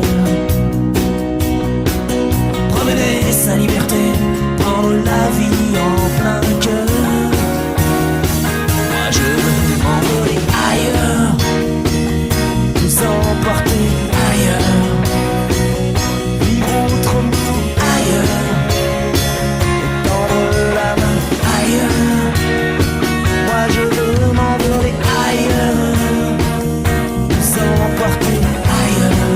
Promener sa liberté, prendre la vie en plein cœur. Moi je veux m'envoler ailleurs, nous emporter ailleurs, vivre autrement ailleurs, tendre la main ailleurs. Moi je veux m'envoler ailleurs, nous emporter ailleurs,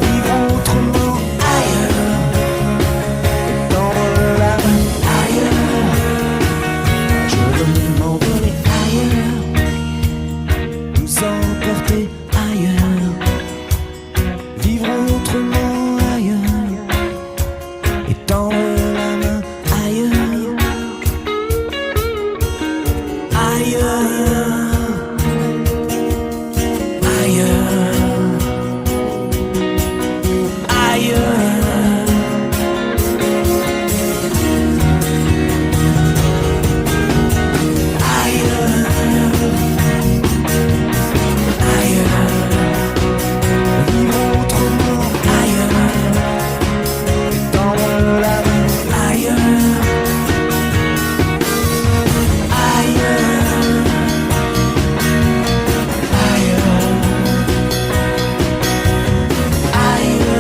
vivre autrement ailleurs, tendre la main ailleurs. Je veux m'envoler ailleurs, nous emporter ailleurs, vivre autrement ailleurs, et tendre la main ailleurs, ailleurs, ailleurs, ailleurs. Vivre autrement ailleurs, et tendre la main ailleurs, ailleurs, ailleurs,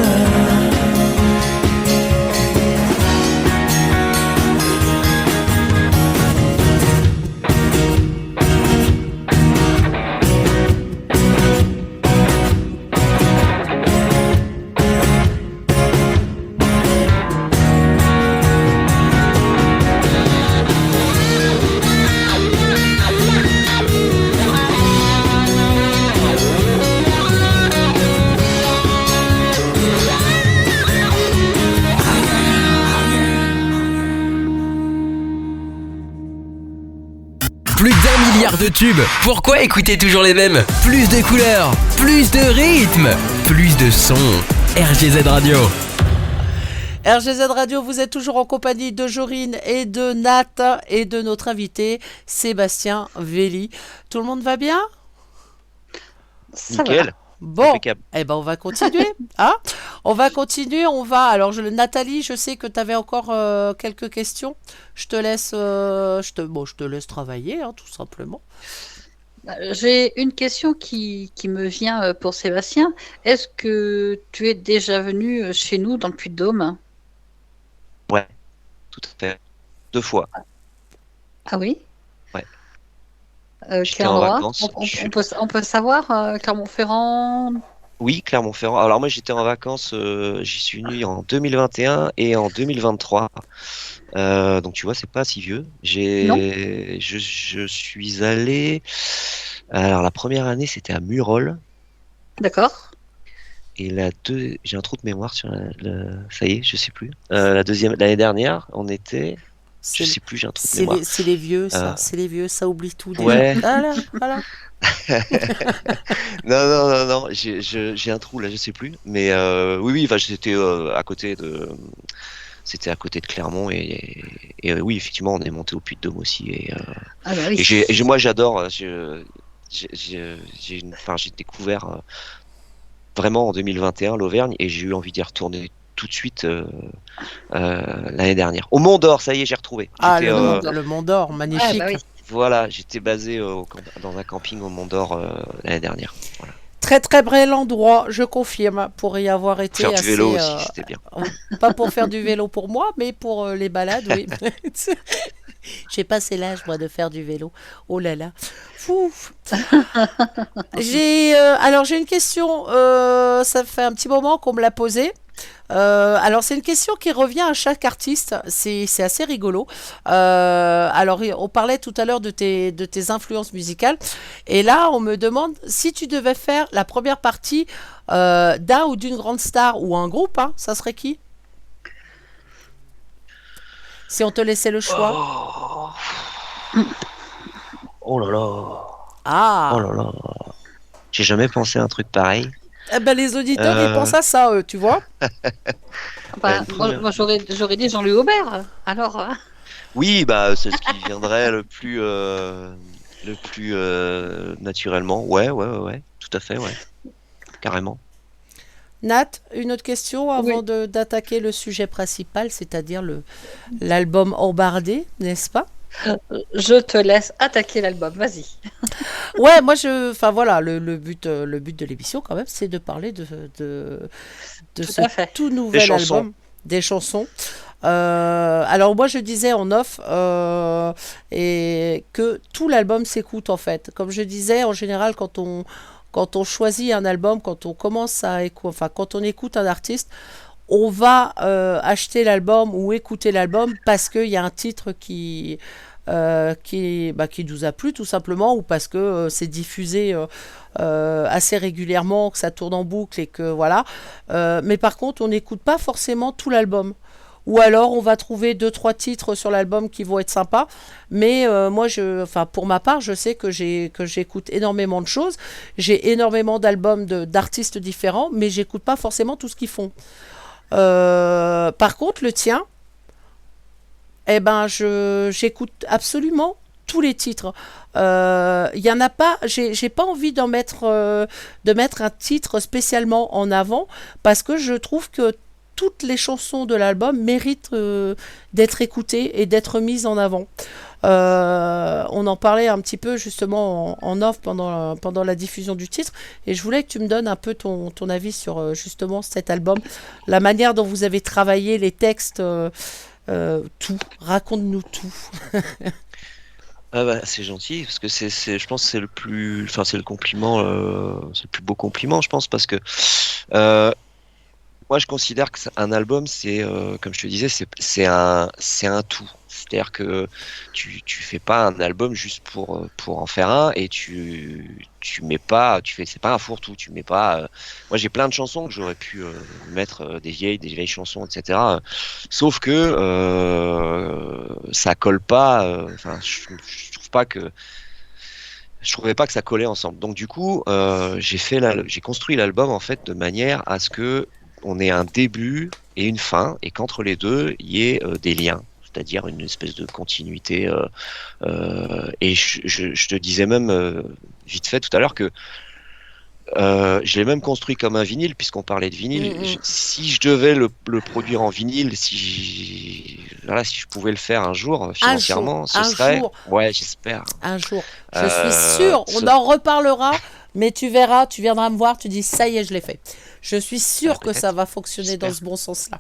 Plus d'1 milliard de tubes. Pourquoi écouter toujours les mêmes? Plus de couleurs, plus de rythme, plus de sons. RGZ Radio. RGZ Radio, vous êtes toujours en compagnie de Jorine et de Nat et de notre invité Sébastien Velli. Tout le monde va bien? Ça va. Nickel. Bon, Impeccable. eh ben on va continuer. Hein, on va continuer, on va... Alors Nathalie, je sais que tu avais encore quelques questions. Je te laisse, je te laisse travailler, hein, tout simplement. J'ai une question qui me vient pour Sébastien. Est-ce que tu es déjà venu chez nous dans le Puy-de-Dôme? Ouais, tout à fait. 2 fois. Ah oui? Ouais. Quel J'étais en endroit? vacances. On peut savoir, Clermont-Ferrand? Oui, Clermont-Ferrand. Alors moi j'étais en vacances, j'y suis venu en 2021 et en 2023. Donc tu vois, c'est pas si vieux. Non. Je suis allé. Alors la première année c'était à Murol D'accord. et j'ai un trou de mémoire sur ça y est, je sais plus. La deuxième, l'année dernière, on était. Je sais plus, j'ai un trou de mémoire. C'est les vieux, ça. C'est les vieux, ça oublie tout. Déjà. Ouais. Voilà, voilà. Non, j'ai un trou là, je sais plus. Mais oui, enfin, c'était à côté de Clermont et oui, effectivement, on est monté au Puy-de-Dôme aussi Ah bah oui. et moi j'adore. J'ai découvert vraiment en 2021 l'Auvergne et j'ai eu envie d'y retourner tout de suite l'année dernière. Au Mont d'Or, ça y est, j'ai retrouvé. Ah, J'étais, le Mont d'Or, magnifique. Ah bah oui. Voilà, j'étais basé dans un camping au Mont d'Or l'année dernière. Voilà. Très très bel endroit, je confirme, pour y avoir été Faire du assez, vélo aussi, c'était bien. pas pour faire du vélo pour moi, mais pour les balades, oui. J'ai passé l'âge, moi, de faire du vélo. Oh là là. Fouf. Alors, j'ai une question. Ça fait un petit moment qu'on me l'a posée. Alors, c'est une question qui revient à chaque artiste. C'est assez rigolo. Alors, on parlait tout à l'heure de tes influences musicales. Et là, on me demande si tu devais faire la première partie d'un ou d'une grande star ou un groupe, hein, ça serait qui? Si on te laissait le choix. Oh là là. Ah. Oh là là. J'ai jamais pensé à un truc pareil. Eh ben, les auditeurs, ils pensent à ça, tu vois. Bah, une moi, première. moi, j'aurais dit Jean-Louis Aubert. Alors, Oui, bah c'est ce qui viendrait le plus naturellement. Ouais, ouais, ouais, ouais, tout à fait, ouais, carrément. Nat, une autre question avant oui. d'attaquer le sujet principal, c'est-à-dire l'album Embardé, n'est-ce pas? Je te laisse attaquer l'album. Vas-y. Ouais, enfin voilà, le but de l'émission quand même, c'est de parler de Tout ce à fait. tout Des nouvel chansons. album, des chansons. Alors moi je disais en off et que tout l'album s'écoute en fait. Comme je disais, en général quand on choisit un album, quand on commence enfin quand on écoute un artiste, on va acheter l'album ou écouter l'album parce qu'il y a un titre qui nous a plu tout simplement ou parce que c'est diffusé assez régulièrement, que ça tourne en boucle et que voilà. Mais par contre, on n'écoute pas forcément tout l'album. Ou alors on va trouver deux trois titres sur l'album qui vont être sympas, mais moi enfin pour ma part, je sais que j'écoute énormément de choses, j'ai énormément d'albums d'artistes différents, mais j'écoute pas forcément tout ce qu'ils font. Par contre, le tien, eh ben, j'écoute absolument tous les titres. Il y en a pas, j'ai pas envie de mettre un titre spécialement en avant parce que je trouve que toutes les chansons de l'album méritent d'être écoutées et d'être mises en avant. On en parlait un petit peu justement en off pendant la diffusion du titre et je voulais que tu me donnes un peu ton avis sur justement cet album, la manière dont vous avez travaillé les textes, tout. Raconte-nous tout. Ah bah, c'est gentil parce que je pense que c'est le plus, enfin c'est le compliment, c'est le plus beau compliment, je pense, parce que euh, moi je considère que un album, c'est, comme je te disais, c'est un tout. C'est-à-dire que tu fais pas un album juste pour en faire un et tu mets pas, c'est pas un fourre-tout. Tu mets pas. Moi j'ai plein de chansons que j'aurais pu mettre des vieilles chansons, etc. Sauf que ça colle pas. Enfin, je trouve pas que je trouvais pas que ça collait ensemble. Donc du coup, j'ai construit l'album en fait de manière à ce que on ait un début et une fin, et qu'entre les deux, il y ait des liens, c'est-à-dire une espèce de continuité. Et je te disais même vite fait tout à l'heure que je l'ai même construit comme un vinyle, puisqu'on parlait de vinyle. Si je devais le produire en vinyle, voilà, si je pouvais le faire un jour financièrement, ce un serait, jour, ouais, j'espère. un jour. Je suis sûre, on en reparlera, mais tu verras, tu viendras me voir, tu dis ça y est, je l'ai fait. Je suis sûre que ça va fonctionner dans J'espère. ce bon sens-là.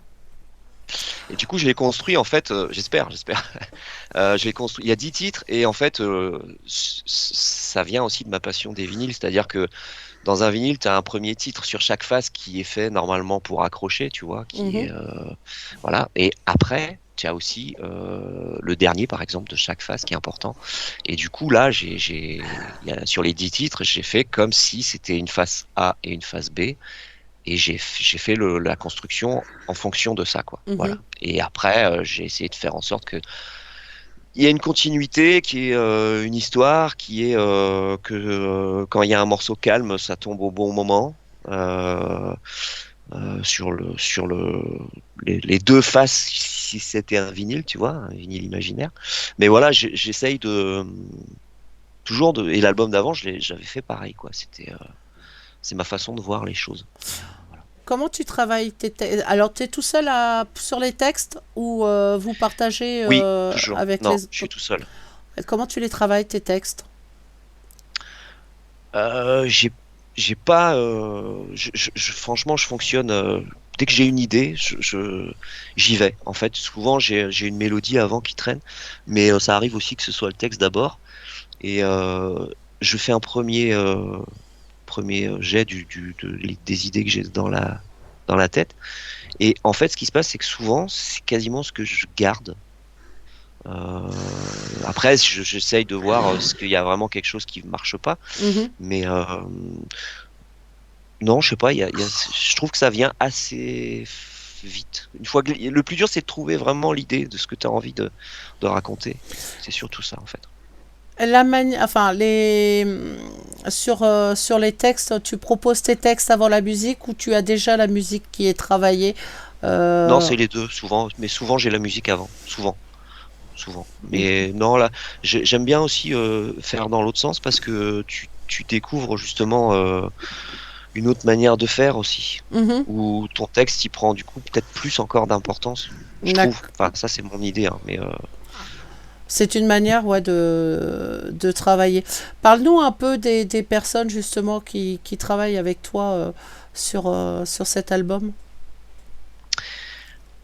Et du coup, je l'ai construit en fait, j'espère. Je l'ai construit. Il y a 10 titres et en fait, ça vient aussi de ma passion des vinyles, c'est-à-dire que dans un vinyle, tu as un premier titre sur chaque face qui est fait normalement pour accrocher, tu vois, qui est voilà. Et après, tu as aussi le dernier, par exemple, de chaque face qui est important. Et du coup, là, sur les 10 titres, j'ai fait comme si c'était une face A et une face B. Et j'ai fait la construction en fonction de ça, quoi. Voilà. Et après, j'ai essayé de faire en sorte que il y a une continuité, qui est une histoire, qui est que quand il y a un morceau calme, ça tombe au bon moment. Les deux faces, si c'était un vinyle, tu vois, un vinyle imaginaire. Mais voilà, j'essaye et l'album d'avant, j'avais fait pareil, quoi. C'est ma façon de voir les choses. Comment tu travailles Alors, tu es tout seul sur les textes ou vous partagez Oui, toujours. avec Non, les... je suis tout seul. Comment tu les travailles, tes textes? J'ai pas. Franchement, je fonctionne. Dès que j'ai une idée, j'y vais. En fait, souvent, j'ai une mélodie avant qui traîne, mais ça arrive aussi que ce soit le texte d'abord. Et je fais un premier jet des idées que j'ai dans la tête. Et en fait, ce qui se passe, c'est que souvent, c'est quasiment ce que je garde. Après, j'essaye de voir ce qu'il y a vraiment quelque chose qui marche pas. Mais non, je sais pas. Je trouve que ça vient assez vite. Une fois le plus dur, c'est de trouver vraiment l'idée de ce que tu as envie de raconter. C'est surtout ça, en fait. Sur les textes, tu proposes tes textes avant la musique ou tu as déjà la musique qui est travaillée Non, c'est les deux, souvent. Mais souvent, j'ai la musique avant. Souvent. Souvent. Mais non, là, j'aime bien aussi faire dans l'autre sens parce que tu découvres justement une autre manière de faire aussi. Mhm. Où ton texte, il prend du coup peut-être plus encore d'importance, je trouve. Enfin, ça, c'est mon idée. Hein, mais C'est une manière ouais, de travailler. Parle-nous un peu des personnes justement qui travaillent avec toi sur cet album.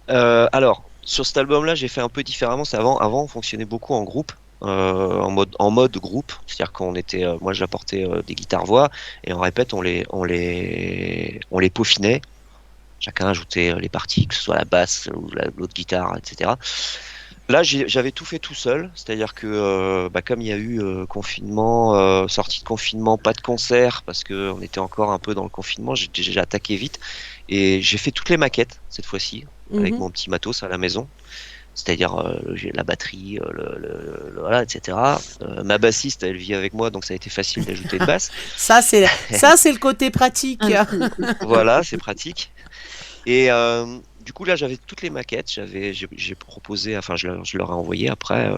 Alors, sur cet album-là, j'ai fait un peu différemment. Avant, on fonctionnait beaucoup en groupe, en mode groupe. C'est-à-dire qu'on était, moi, j'apportais des guitares-voix et en répète, on les peaufinait. Chacun ajoutait les parties, que ce soit la basse ou l'autre guitare, etc. Là, j'avais tout fait tout seul, c'est-à-dire que comme il y a eu confinement, sortie de confinement, pas de concert, parce que on était encore un peu dans le confinement, j'ai attaqué vite et j'ai fait toutes les maquettes cette fois-ci avec Mhm. mon petit matos à la maison, c'est-à-dire j'ai la batterie, voilà, etc. Ma bassiste, elle vit avec moi, donc ça a été facile d'ajouter une basse. Ça, c'est le côté pratique. Voilà, c'est pratique. Et du coup là j'avais toutes les maquettes, j'ai proposé, enfin je leur ai envoyé après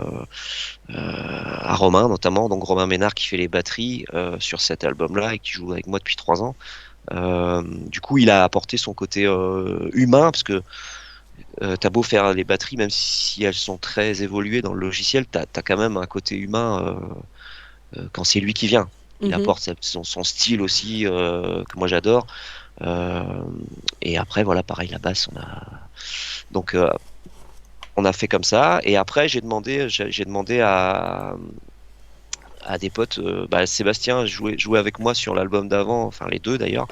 à Romain notamment, donc Romain Ménard qui fait les batteries sur cet album-là et qui joue avec moi depuis 3 ans. Du coup il a apporté son côté humain parce que t'as beau faire les batteries, même si elles sont très évoluées dans le logiciel, t'as quand même un côté humain quand c'est lui qui vient. Il Mhm. apporte son style aussi que moi j'adore. Euh, et après, voilà, pareil, la basse, donc on a fait comme ça. Et après, j'ai demandé à des potes. Sébastien jouait avec moi sur l'album d'avant, enfin les deux d'ailleurs,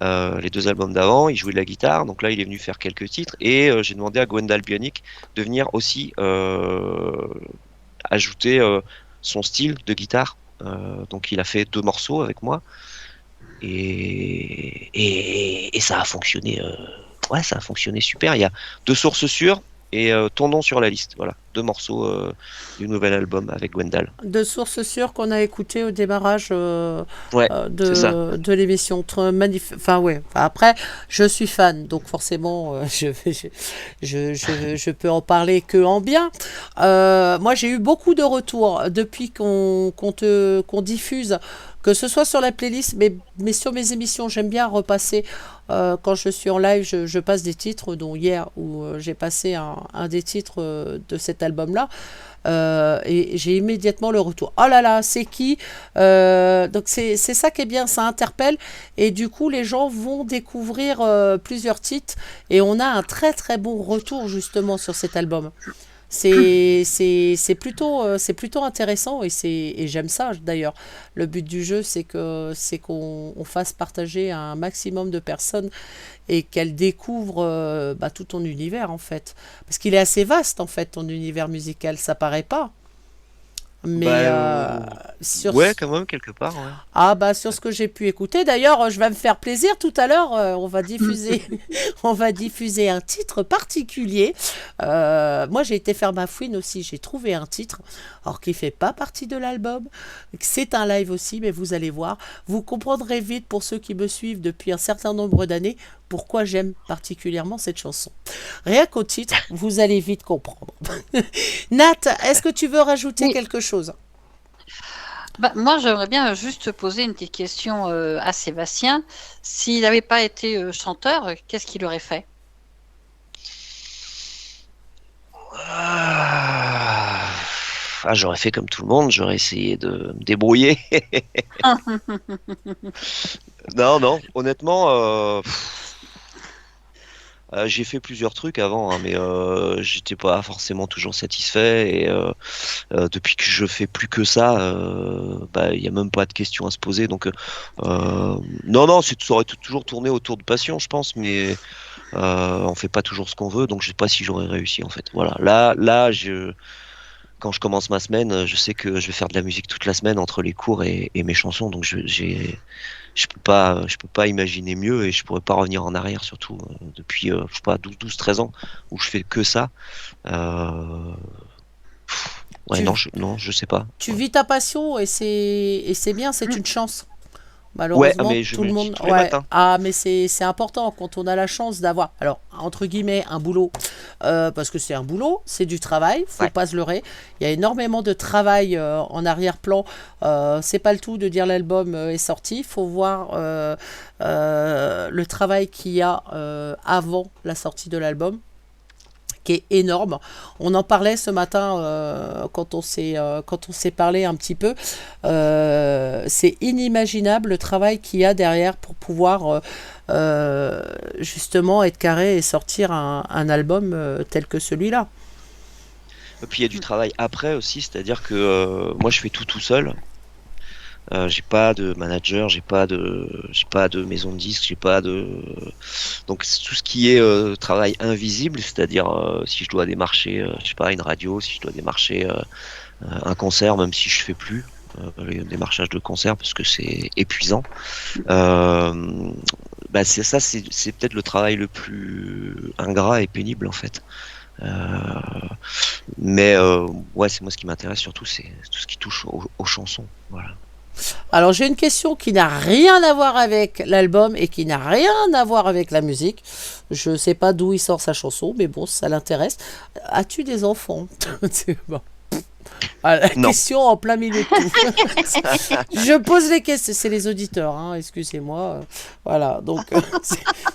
les deux albums d'avant. Il jouait de la guitare, donc là, il est venu faire quelques titres. Et j'ai demandé à Gwendal Bionic de venir aussi ajouter son style de guitare. Donc il a fait 2 morceaux avec moi. Et ça a fonctionné. Ouais, ça a fonctionné super. Il y a 2 sources sûres et ton nom sur la liste. Voilà, 2 morceaux du nouvel album avec Gwendal. De sources sûres qu'on a écouté au démarrage Ouais, c'est ça. de l'émission. Enfin, ouais. Enfin, après, je suis fan, donc forcément, je peux en parler que en bien. Moi, j'ai eu beaucoup de retours depuis qu'on diffuse, que ce soit sur la playlist, mais sur mes émissions. J'aime bien repasser. Quand je suis en live, je passe des titres, dont hier, où j'ai passé un des titres de cet album-là. Et j'ai immédiatement le retour. Oh là là, c'est qui Donc c'est ça qui est bien, ça interpelle. Et du coup, les gens vont découvrir plusieurs titres. Et on a un très très bon retour justement sur cet album. C'est plutôt intéressant et j'aime ça d'ailleurs. Le but du jeu, c'est qu'on fasse partager à un maximum de personnes et qu'elles découvrent tout ton univers en fait. Parce qu'il est assez vaste en fait ton univers musical, ça paraît pas. Bah Mais sur ouais, quand même quelque part. Ouais. sur ce que j'ai pu écouter, d'ailleurs, je vais me faire plaisir tout à l'heure. On va diffuser, on va diffuser un titre particulier. Moi, j'ai été faire ma fouine aussi. J'ai trouvé un titre, alors qui fait pas partie de l'album. C'est un live aussi, mais vous allez voir, vous comprendrez vite pour ceux qui me suivent depuis un certain nombre d'années pourquoi j'aime particulièrement cette chanson. Rien qu'au titre, vous allez vite comprendre. Nat, est-ce que tu veux rajouter Oui. quelque chose? Moi, j'aimerais bien juste poser une petite question à Sébastien. S'il n'avait pas été chanteur, qu'est-ce qu'il aurait fait? J'aurais fait comme tout le monde, j'aurais essayé de me débrouiller. Non, non, honnêtement, j'ai fait plusieurs trucs avant, hein, mais j'étais pas forcément toujours satisfait. Et depuis que je fais plus que ça, il y a même pas de questions à se poser. Donc, non, non, ça aurait toujours tourné autour de passion, je pense, mais on fait pas toujours ce qu'on veut, donc je sais pas si j'aurais réussi en fait. Voilà, là, quand je commence ma semaine, je sais que je vais faire de la musique toute la semaine entre les cours et mes chansons, donc je peux pas imaginer mieux et je pourrais pas revenir en arrière, surtout depuis, je sais pas, 12-13 ans où je fais que ça. Ouais, Tu- non, je sais pas. Tu Ouais. vis ta passion et c'est bien, c'est une chance. Malheureusement, mais je tout le médite monde. tous les Ouais. matins. Ah, mais c'est important quand on a la chance d'avoir, alors entre guillemets, un boulot, parce que c'est un boulot, c'est du travail, faut Ouais. pas se leurrer. Il y a énormément de travail en arrière-plan. C'est pas le tout de dire l'album est sorti. Faut voir le travail qu'il y a avant la sortie de l'album, qui est énorme. On en parlait ce matin quand on s'est parlé un petit peu. C'est inimaginable le travail qu'il y a derrière pour pouvoir justement être carré et sortir un album tel que celui-là. Et puis il y a du travail après aussi, c'est-à-dire que moi je fais tout seul. J'ai pas de manager, j'ai pas de maison de disques, donc c'est tout ce qui est travail invisible, c'est-à-dire si je dois démarcher, je sais pas, une radio, si je dois démarcher un concert, même si je fais plus le démarchage de concert parce que c'est épuisant. C'est ça, c'est peut-être le travail le plus ingrat et pénible en fait. Mais ouais, c'est moi ce qui m'intéresse surtout, c'est tout ce qui touche aux chansons, voilà. Alors j'ai une question qui n'a rien à voir avec l'album et qui n'a rien à voir avec la musique. Je sais pas d'où il sort sa chanson, mais bon, ça l'intéresse. As-tu des enfants? C'est bon. Ah, la Non. question en plein milieu de tout. Je pose les questions, c'est les auditeurs, hein, excusez-moi. Voilà, donc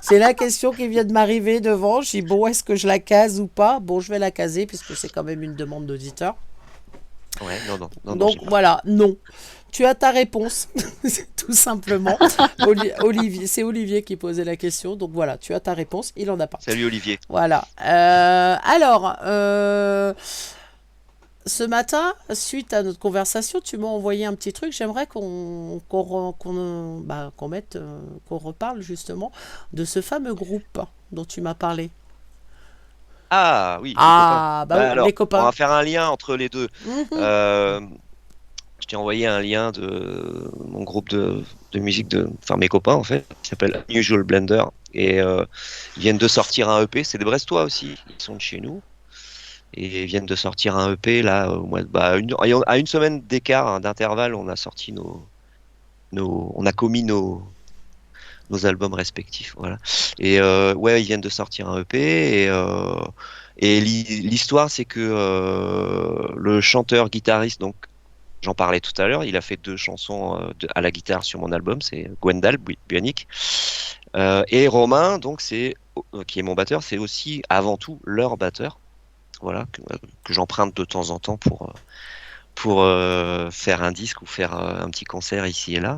c'est la question qui vient de m'arriver devant. Je dis bon, est-ce que je la case ou pas? Bon, je vais la caser puisque c'est quand même une demande d'auditeur. Ouais, non, Donc j'ai pas. voilà, non. Tu as ta réponse, tout simplement. Olivier, c'est Olivier qui posait la question, donc voilà, tu as ta réponse, il en a pas. Salut Olivier. Voilà. Alors, ce matin, suite à notre conversation, tu m'as envoyé un petit truc. J'aimerais qu'on mette, qu'on reparle justement de ce fameux groupe dont tu m'as parlé. Ah oui, les copains. Ah, bah oui, Alors, les copains. on va faire un lien entre les deux. Mhm. Je t'ai envoyé un lien de mon groupe de musique enfin mes copains en fait, qui s'appelle Unusual Blender, et ils viennent de sortir un EP. C'est des Brestois aussi, ils sont de chez nous, et ils viennent de sortir un EP là au mois à une semaine d'écart, hein, d'intervalle, on a sorti on a commis nos albums respectifs, voilà. Et ouais, ils viennent de sortir un EP, et l'histoire c'est que le chanteur guitariste, donc j'en parlais tout à l'heure, il a fait 2 chansons à la guitare sur mon album, c'est Gwendal Bionic, et Romain, donc qui est mon batteur, c'est aussi avant tout leur batteur, voilà, que j'emprunte de temps en temps pour faire un disque ou faire un petit concert ici et là.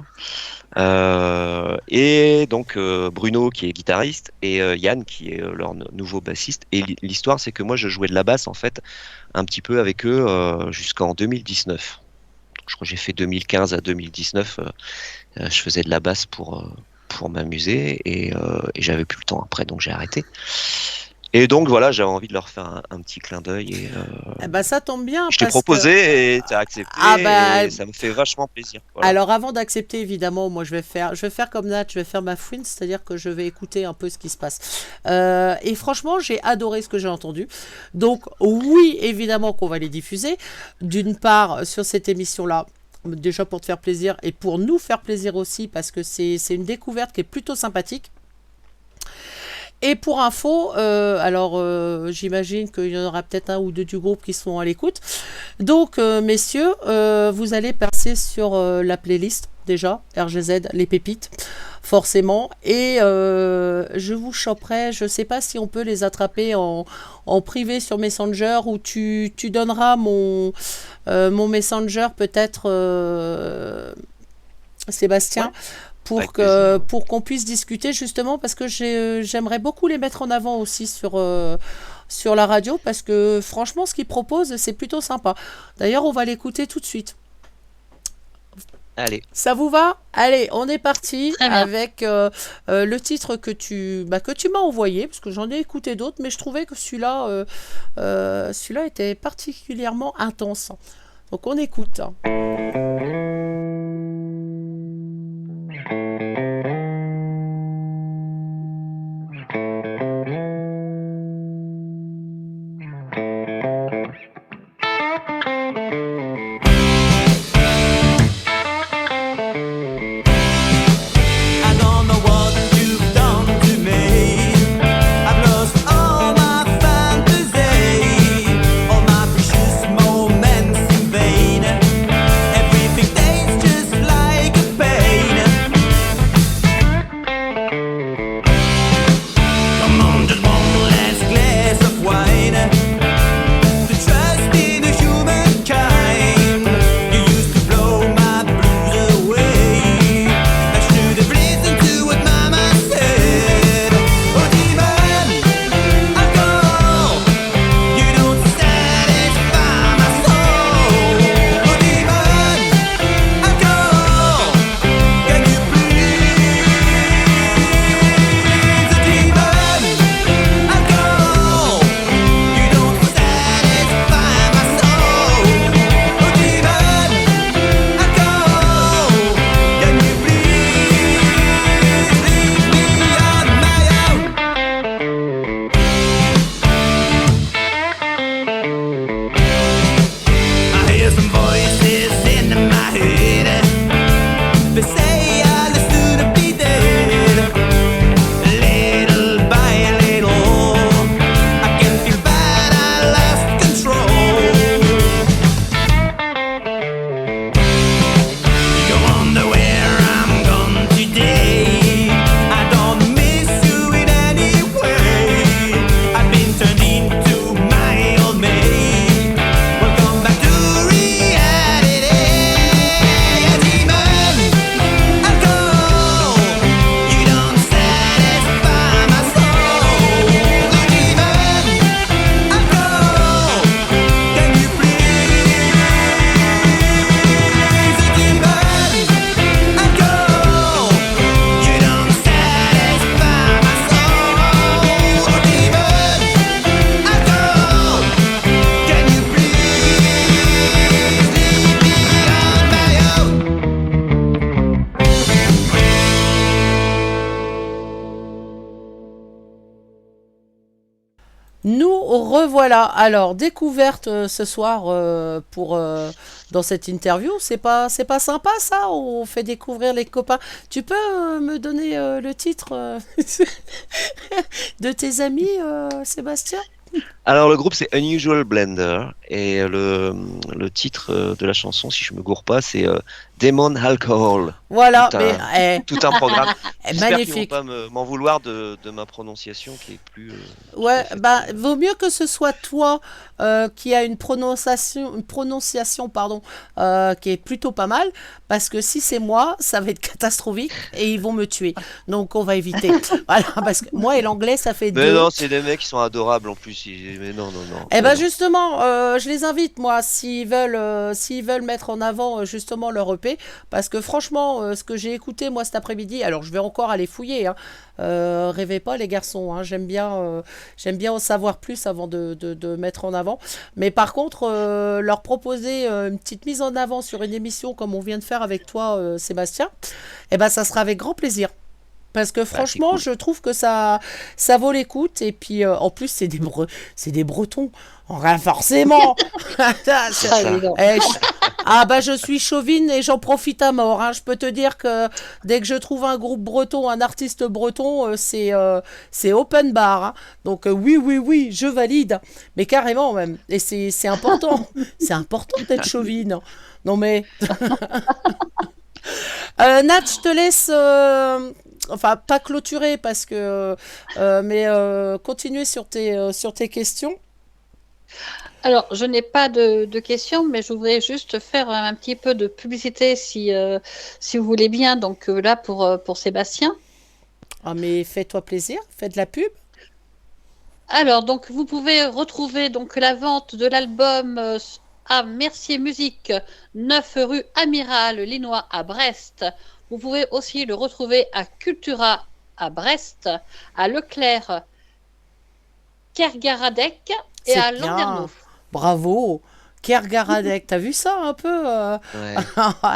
Et donc Bruno qui est guitariste, et Yann qui est leur nouveau bassiste. Et l'histoire c'est que moi je jouais de la basse en fait un petit peu avec eux jusqu'en 2019. Donc, je crois que j'ai fait 2015 à 2019. Je faisais de la basse pour m'amuser, et j'avais plus le temps après, donc j'ai arrêté. Et donc voilà, j'avais envie de leur faire un petit clin d'œil, et Eh ben, ça tombe bien je t'ai parce proposé et t'as accepté, Ah bah, et ça me fait vachement plaisir. Voilà. Alors avant d'accepter, évidemment, moi je vais faire comme Nat, je vais faire ma fouine, c'est-à-dire que je vais écouter un peu ce qui se passe. Et franchement, j'ai adoré ce que j'ai entendu. Donc oui, évidemment qu'on va les diffuser. D'une part, sur cette émission-là, déjà pour te faire plaisir et pour nous faire plaisir aussi, parce que c'est une découverte qui est plutôt sympathique. Et pour info, j'imagine qu'il y en aura peut-être un ou deux du groupe qui sont à l'écoute. Donc, messieurs, vous allez passer sur la playlist, déjà, RGZ, les pépites, forcément. Et je vous choperai, je ne sais pas si on peut les attraper en privé sur Messenger, ou tu donneras mon Messenger, peut-être, Sébastien. Ouais. Pour qu'on puisse discuter, justement, parce que j'aimerais beaucoup les mettre en avant aussi sur la radio, parce que franchement ce qu'ils proposent c'est plutôt sympa. D'ailleurs on va l'écouter tout de suite. Allez. Ça vous va? Allez, on est parti Très bien. avec le titre que tu m'as envoyé, parce que j'en ai écouté d'autres, mais je trouvais que celui-là était particulièrement intense. Donc on écoute. Nous revoilà. Alors, découverte ce soir pour dans cette interview. C'est pas sympa ça? On fait découvrir les copains. Tu peux me donner le titre de tes amis, Sébastien? Alors le groupe c'est Unusual Blender et le titre de la chanson, si je me gourre pas, c'est Demon Alcohol. Voilà, Tout mais tout un programme. J'espère qu'ils vont magnifique. pas m'en vouloir de ma prononciation qui est plus. Ouais, tout à fait bah vaut mieux que ce soit toi qui a une prononciation pardon, qui est plutôt pas mal, parce que si c'est moi, ça va être catastrophique et ils vont me tuer. Donc on va éviter. Voilà, parce que moi et l'anglais, ça fait Mais deux. non, c'est des mecs qui sont adorables en plus. Mais non, non, non. Eh non, ben non. justement, je les invite moi s'ils veulent mettre en avant justement leur EP, parce que franchement, ce que j'ai écouté moi cet après-midi, alors je vais encore aller fouiller, hein, rêvez pas les garçons, hein, j'aime bien en savoir plus avant de mettre en avant. Mais par contre, leur proposer une petite mise en avant sur une émission comme on vient de faire avec toi, Sébastien, eh ben ça sera avec grand plaisir. Parce que Bah, c'est franchement, cool. je trouve que ça vaut l'écoute. Et puis, en plus, c'est des Bretons. Enfin, forcément. C'est ça. Eh, ah bah je suis chauvine et j'en profite à mort, hein. Je peux te dire que dès que je trouve un groupe breton, un artiste breton, c'est open bar, hein. Donc oui, oui, oui, je valide. Mais carrément même. Et c'est important. C'est important d'être chauvine. Non mais... Nat, je te laisse... Enfin, pas clôturer parce que... mais continuer sur tes questions. Alors, je n'ai pas de questions, mais je voudrais juste faire un petit peu de publicité si vous voulez bien. Donc là, pour Sébastien. Ah mais fais-toi plaisir, fais de la pub. Alors, donc, vous pouvez retrouver donc la vente de l'album à Mercier Musique, 9 rue Amiral Linois à Brest. Vous pouvez aussi le retrouver à Cultura à Brest, à Leclerc, Kergaradec et C'est à bien. Landerneau. Bravo. Kergaradec, t'as vu ça un peu Ouais.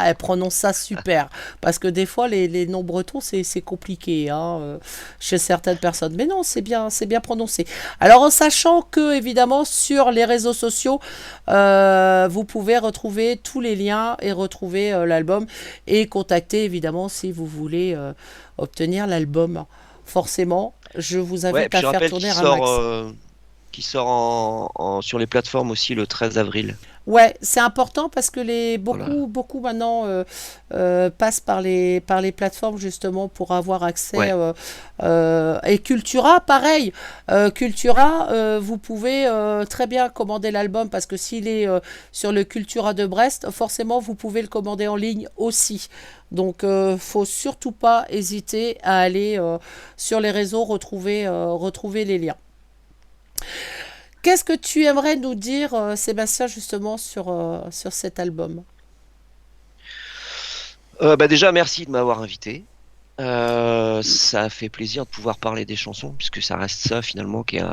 Elle prononce ça super. Parce que des fois, les noms bretons, c'est compliqué hein, chez certaines personnes. Mais non, c'est bien prononcé. Alors, en sachant que, évidemment, sur les réseaux sociaux, vous pouvez retrouver tous les liens et retrouver l'album et contacter, évidemment, si vous voulez obtenir l'album. Forcément, je vous Ouais, invite puis à je faire rappelle tourner un max. qu'il sort sur les plateformes aussi le 13 avril. Ouais, c'est important parce que Voilà. beaucoup maintenant passent par les plateformes justement pour avoir accès. Ouais. Et Cultura, pareil. Cultura, vous pouvez très bien commander l'album parce que s'il est sur le Cultura de Brest, forcément vous pouvez le commander en ligne aussi. Donc, faut surtout pas hésiter à aller sur les réseaux retrouver les liens. Qu'est-ce que tu aimerais nous dire, Sébastien, justement, sur cet album? Bah déjà, merci de m'avoir invité. Ça a fait plaisir de pouvoir parler des chansons, puisque ça reste ça finalement qui est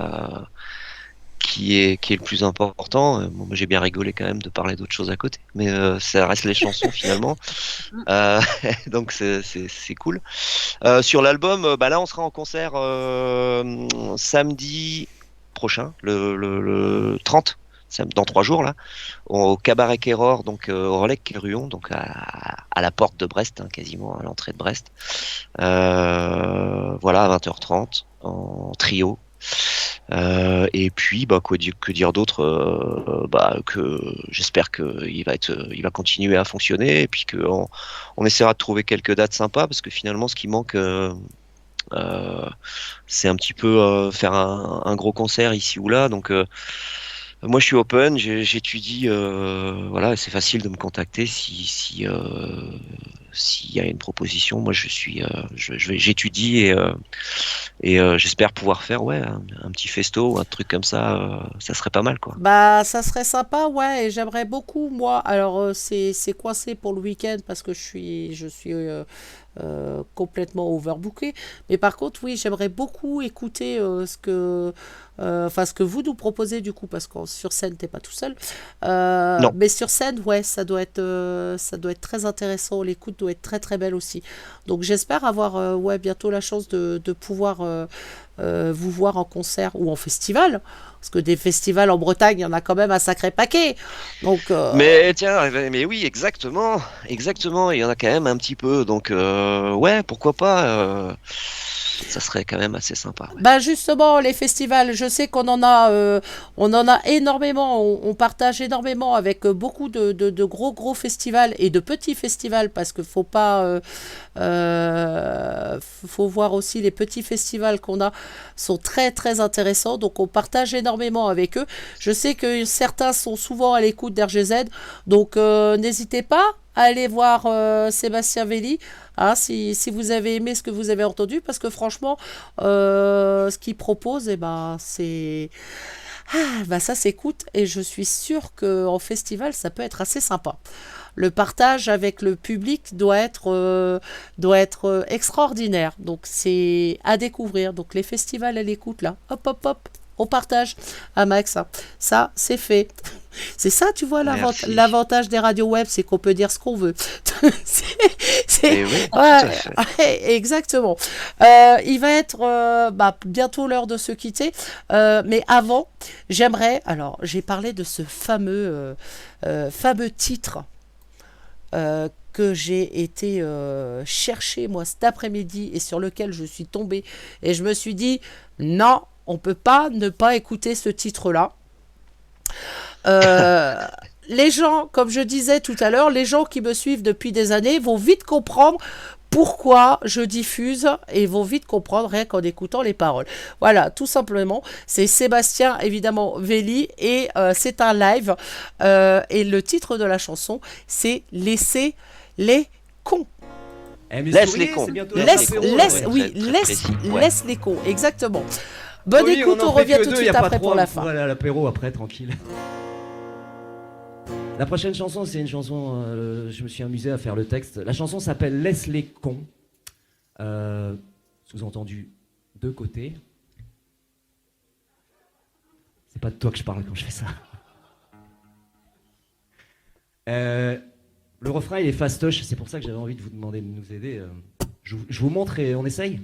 le plus important. Bon, moi, j'ai bien rigolé quand même de parler d'autres choses à côté, mais ça reste les chansons finalement. Euh, donc c'est cool. Sur l'album, bah là on sera en concert samedi prochain, le 30, dans 3 jours là, au Cabaret Keror, donc au Relais Kéruon, donc à la porte de Brest, hein, quasiment à l'entrée de Brest. Voilà, à 20h30 en trio. Et puis bah que dire d'autre, bah que j'espère que il va continuer à fonctionner et puis que on essaiera de trouver quelques dates sympas parce que finalement ce qui manque c'est un petit peu faire un gros concert ici ou là. Donc moi je suis open, j'étudie, voilà, c'est facile de me contacter s'il y a une proposition. Moi j'étudie et j'espère pouvoir faire ouais un petit festo ou un truc comme ça serait pas mal quoi. Bah, ça serait sympa, ouais, et j'aimerais beaucoup, moi. Alors, c'est coincé pour le week-end parce que je suis complètement overbooké. Mais par contre, oui, j'aimerais beaucoup écouter ce que vous nous proposez du coup, parce que sur scène, t'es pas tout seul. Non. Mais sur scène, ouais, ça doit être très intéressant. L'écoute doit être très très belle aussi. Donc j'espère avoir bientôt la chance de pouvoir vous voir en concert ou en festival. Parce que des festivals en Bretagne, il y en a quand même un sacré paquet. Donc, Mais tiens, mais oui, exactement. Exactement, il y en a quand même un petit peu. Donc, ouais, pourquoi pas. Ça serait quand même assez sympa. Ouais. bah justement, les festivals, je sais qu'on en a énormément, on partage énormément avec beaucoup de gros festivals et de petits festivals, parce qu'il faut pas, faut voir aussi les petits festivals qu'on a sont très très intéressants, donc on partage énormément avec eux. Je sais que certains sont souvent à l'écoute d'RGZ, donc n'hésitez pas à aller voir Sébastien Velli, hein, si vous avez aimé ce que vous avez entendu, parce que franchement, ce qu'il propose, c'est... ça s'écoute, et je suis sûre qu'en festival, ça peut être assez sympa. Le partage avec le public doit être extraordinaire, donc c'est à découvrir. Donc les festivals à l'écoute, là, hop, on partage à max, hein. Ça, c'est fait. C'est ça, tu vois, l'avantage des radios web, c'est qu'on peut dire ce qu'on veut. Et oui, tout à fait. Ouais, exactement. Il va être bientôt l'heure de se quitter, mais avant, j'aimerais... Alors, j'ai parlé de ce fameux titre que j'ai été chercher, moi, cet après-midi, et sur lequel je suis tombée, et je me suis dit, non, on peut pas ne pas écouter ce titre-là. Les gens, comme je disais tout à l'heure, les gens qui me suivent depuis des années vont vite comprendre pourquoi je diffuse, et vont vite comprendre rien qu'en écoutant les paroles. Voilà, tout simplement. C'est Sébastien, évidemment, Velli, et c'est un live. Et le titre de la chanson, c'est « Laissez les cons ». Laisse les cons. Laisse les cons, exactement. Bonne écoute, on revient tout de suite après pour la fin. Voilà, à l'apéro après, tranquille. La prochaine chanson, c'est une chanson, je me suis amusé à faire le texte. La chanson s'appelle « Laisse les cons ». Sous-entendu, deux côtés. C'est pas de toi que je parle quand je fais ça. Le refrain, il est fastoche, c'est pour ça que j'avais envie de vous demander de nous aider. Je vous montre et on essaye.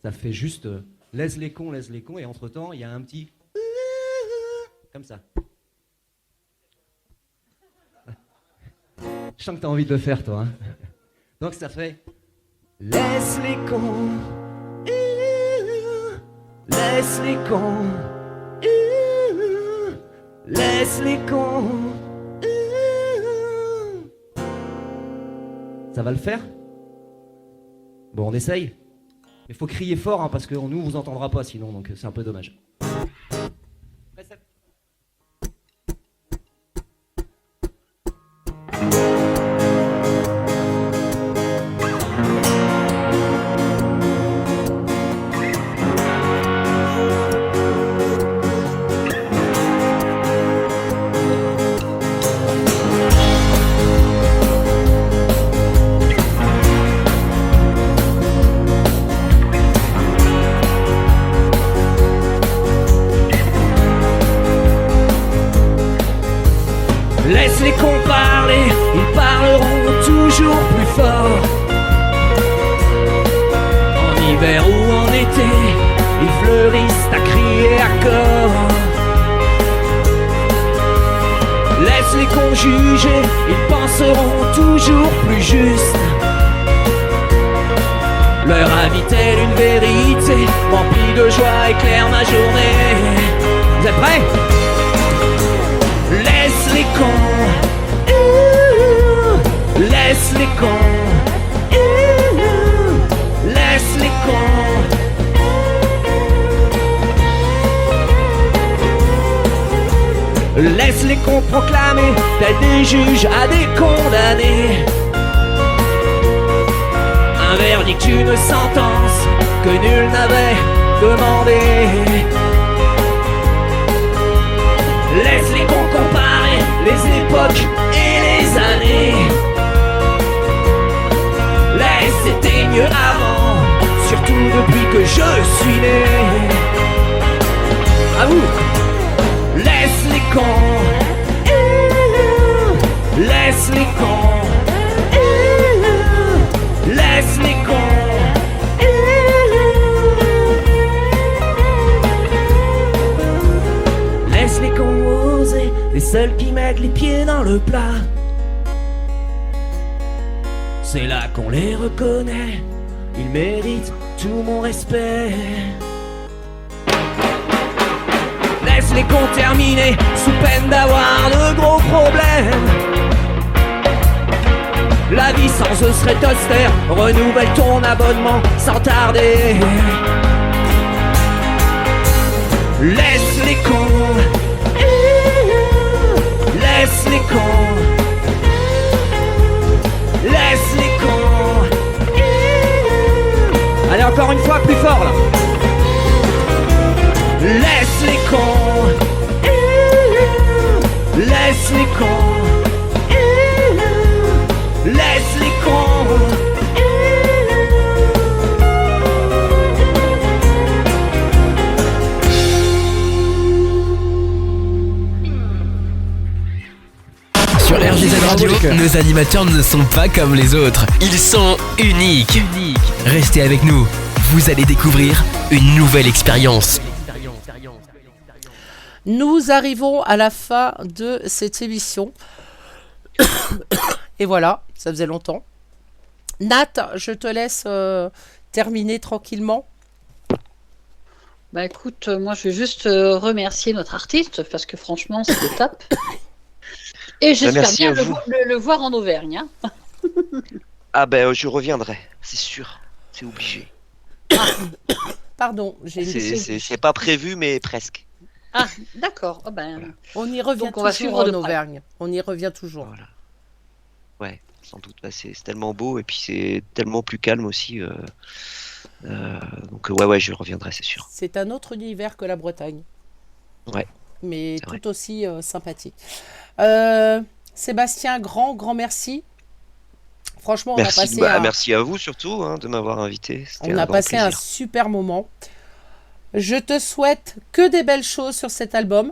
Ça fait juste laisse les cons, et entre-temps, il y a un petit... Comme ça. Je sens que t'as envie de le faire, toi. Hein. Donc ça fait... Laisse les cons, laisse les cons, laisse les cons. Ça va le faire? Bon, on essaye. Il faut crier fort, hein, parce que nous, on vous entendra pas sinon, donc c'est un peu dommage. Laisse les cons parler, ils parleront toujours plus fort. En hiver ou en été, ils fleurissent à crier à corps. Laisse les cons juger, ils penseront toujours plus juste. Leur avis telle une vérité, remplie de joie éclaire ma journée. Vous êtes prêts? Laisse les cons, laisse les cons, laisse les cons. Laisse les cons proclamer, tels des juges à des condamnés. Un verdict, une sentence que nul n'avait demandé. Laisse les cons comparer les époques et les années. Laisse, c'était mieux avant, surtout depuis que je suis né. À vous. Laisse les cons, laisse les cons. le plat. C'est là qu'on les reconnaît, ils méritent tout mon respect. Laisse-les cons terminer sous peine d'avoir de gros problèmes. La vie sans eux serait austère, renouvelle ton abonnement sans tarder. Laisse les cons, laisse les cons, laisse les cons. Allez, encore une fois, plus fort là. Laisse les cons, laisse les cons, laisse les cons. Sur RGZ Radio, nos animateurs ne sont pas comme les autres. Ils sont uniques. Restez avec nous. Vous allez découvrir une nouvelle expérience. Nous arrivons à la fin de cette émission. Et voilà, ça faisait longtemps. Nat, je te laisse terminer tranquillement. Bah écoute, moi je vais juste remercier notre artiste parce que franchement c'était top. Et j'espère merci bien à vous. le voir en Auvergne. Hein. Ah ben je reviendrai, c'est sûr, c'est obligé. Pardon, j'ai une... C'est pas prévu mais presque. Ah d'accord. Oh ben, Voilà. On y revient Donc, on va toujours suivre de en près. Auvergne. On y revient toujours. Voilà. Ouais, sans doute. Bah, c'est tellement beau et puis c'est tellement plus calme aussi. Donc ouais, je reviendrai, c'est sûr. C'est un autre univers que la Bretagne. Ouais. Mais C'est vrai. tout aussi sympathique. Sébastien, grand merci. Franchement, on a passé, merci à vous surtout de m'avoir invité. C'était on a grand passé un plaisir. super moment. Je te souhaite que des belles choses sur cet album.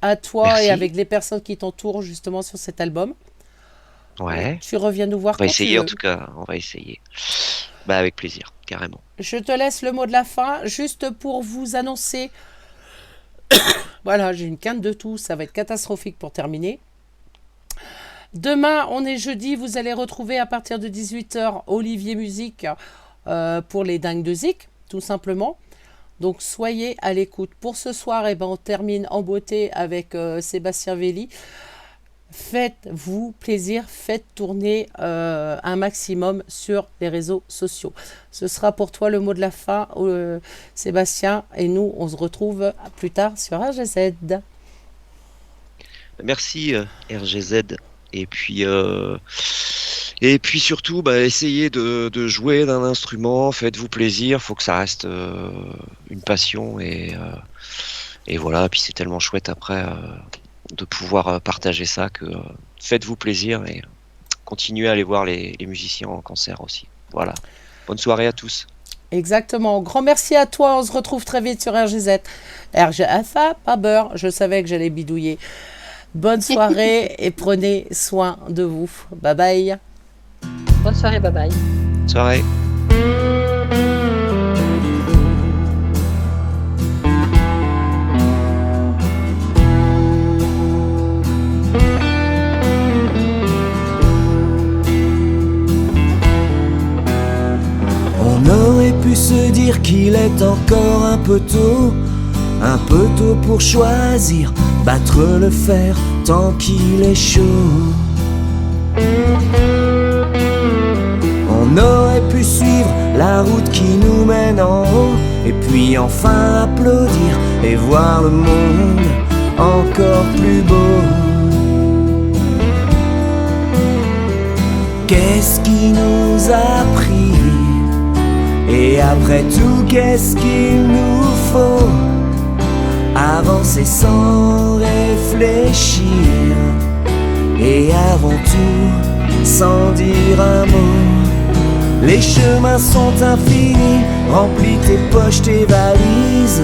À toi Merci. et avec les personnes qui t'entourent justement sur cet album. Ouais. Tu reviens nous voir On va quand tu essayer en veux. tout cas, on va essayer. Bah avec plaisir, carrément. Je te laisse le mot de la fin, juste pour vous annoncer. Voilà, j'ai une quinte de tout, ça va être catastrophique pour terminer. Demain, on est jeudi, vous allez retrouver à partir de 18h Olivier Musique pour les dingues de Zik, tout simplement. Donc soyez à l'écoute. Pour ce soir, on termine en beauté avec Sébastien Velli. Faites-vous plaisir, faites tourner un maximum sur les réseaux sociaux. Ce sera pour toi le mot de la fin, Sébastien, et nous, on se retrouve plus tard sur RGZ. Merci RGZ. Et puis surtout, essayez de jouer d'un instrument, faites-vous plaisir, faut que ça reste une passion et voilà. Puis c'est tellement chouette après de pouvoir partager ça que faites-vous plaisir et continuez à aller voir les musiciens en concert aussi. Voilà. Bonne soirée à tous. Exactement. Grand merci à toi. On se retrouve très vite sur RGZ. RGFA, pas beurre. Je savais que j'allais bidouiller. Bonne soirée et prenez soin de vous. Bye bye. Bonne soirée, bye bye. Bonne soirée. On aurait pu se dire qu'il est encore un peu tôt pour choisir, battre le fer tant qu'il est chaud. On aurait pu suivre la route qui nous mène en haut, et puis enfin applaudir et voir le monde encore plus beau. Qu'est-ce qui nous a pris? Et après tout, qu'est-ce qu'il nous faut? Avancer sans réfléchir, et avant tout, sans dire un mot. Les chemins sont infinis, remplis tes poches, tes valises.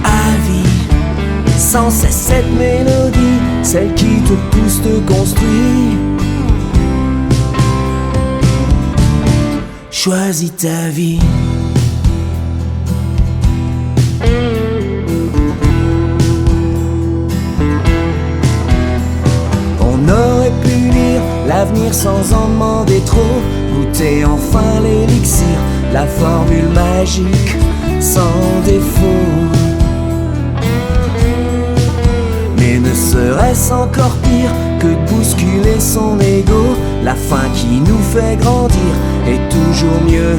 À vie, sans cesse cette mélodie, celle qui te pousse, te construit. Choisis ta vie. l'avenir sans en demander trop. Goûter enfin l'élixir, la formule magique sans défaut. Mais ne serait-ce encore pire que de bousculer son ego? La fin qui nous fait grandir est toujours mieux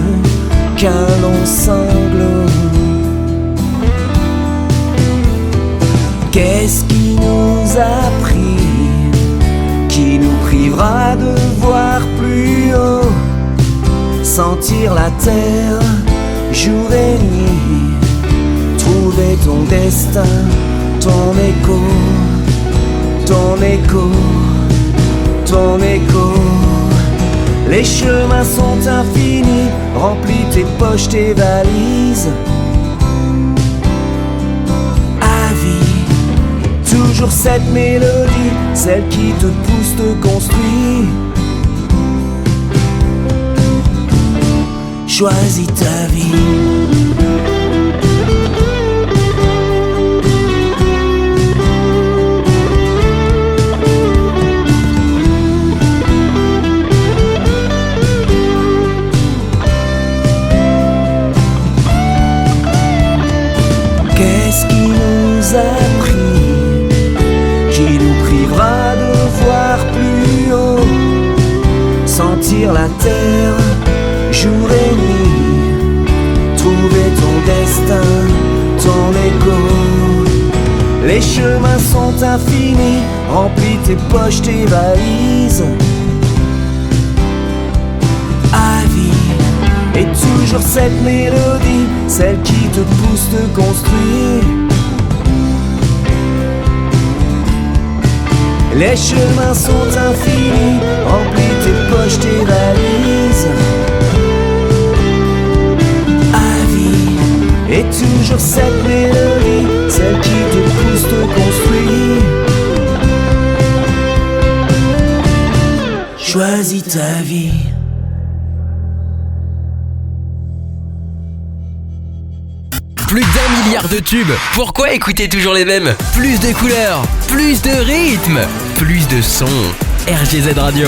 qu'un long sanglot. Qu'est-ce qui nous a pris, qui nous privera de voir plus haut, sentir la terre jour et nuit, trouver ton destin, ton écho, ton écho, ton écho. Les chemins sont infinis, remplis tes poches, tes valises. À vie, toujours cette mélodie, celle qui te pousse, te construit. Choisis ta vie. Qu'est-ce qui nous a pris, qui nous privera de voir plus haut, sentir la terre jour et nuit, trouver ton destin, ton écho. Les chemins sont infinis, remplis tes poches, tes valises. À vie, et toujours cette mélodie, celle qui te pousse, te construire. Les chemins sont infinis, remplis tes poches, tes valises. À vie, et toujours cette mélodie, celle qui te pousse, te construire. Choisis ta vie. Plus d'1 milliard de tubes, pourquoi écouter toujours les mêmes? Plus de couleurs, plus de rythme, plus de sons. RGZ Radio.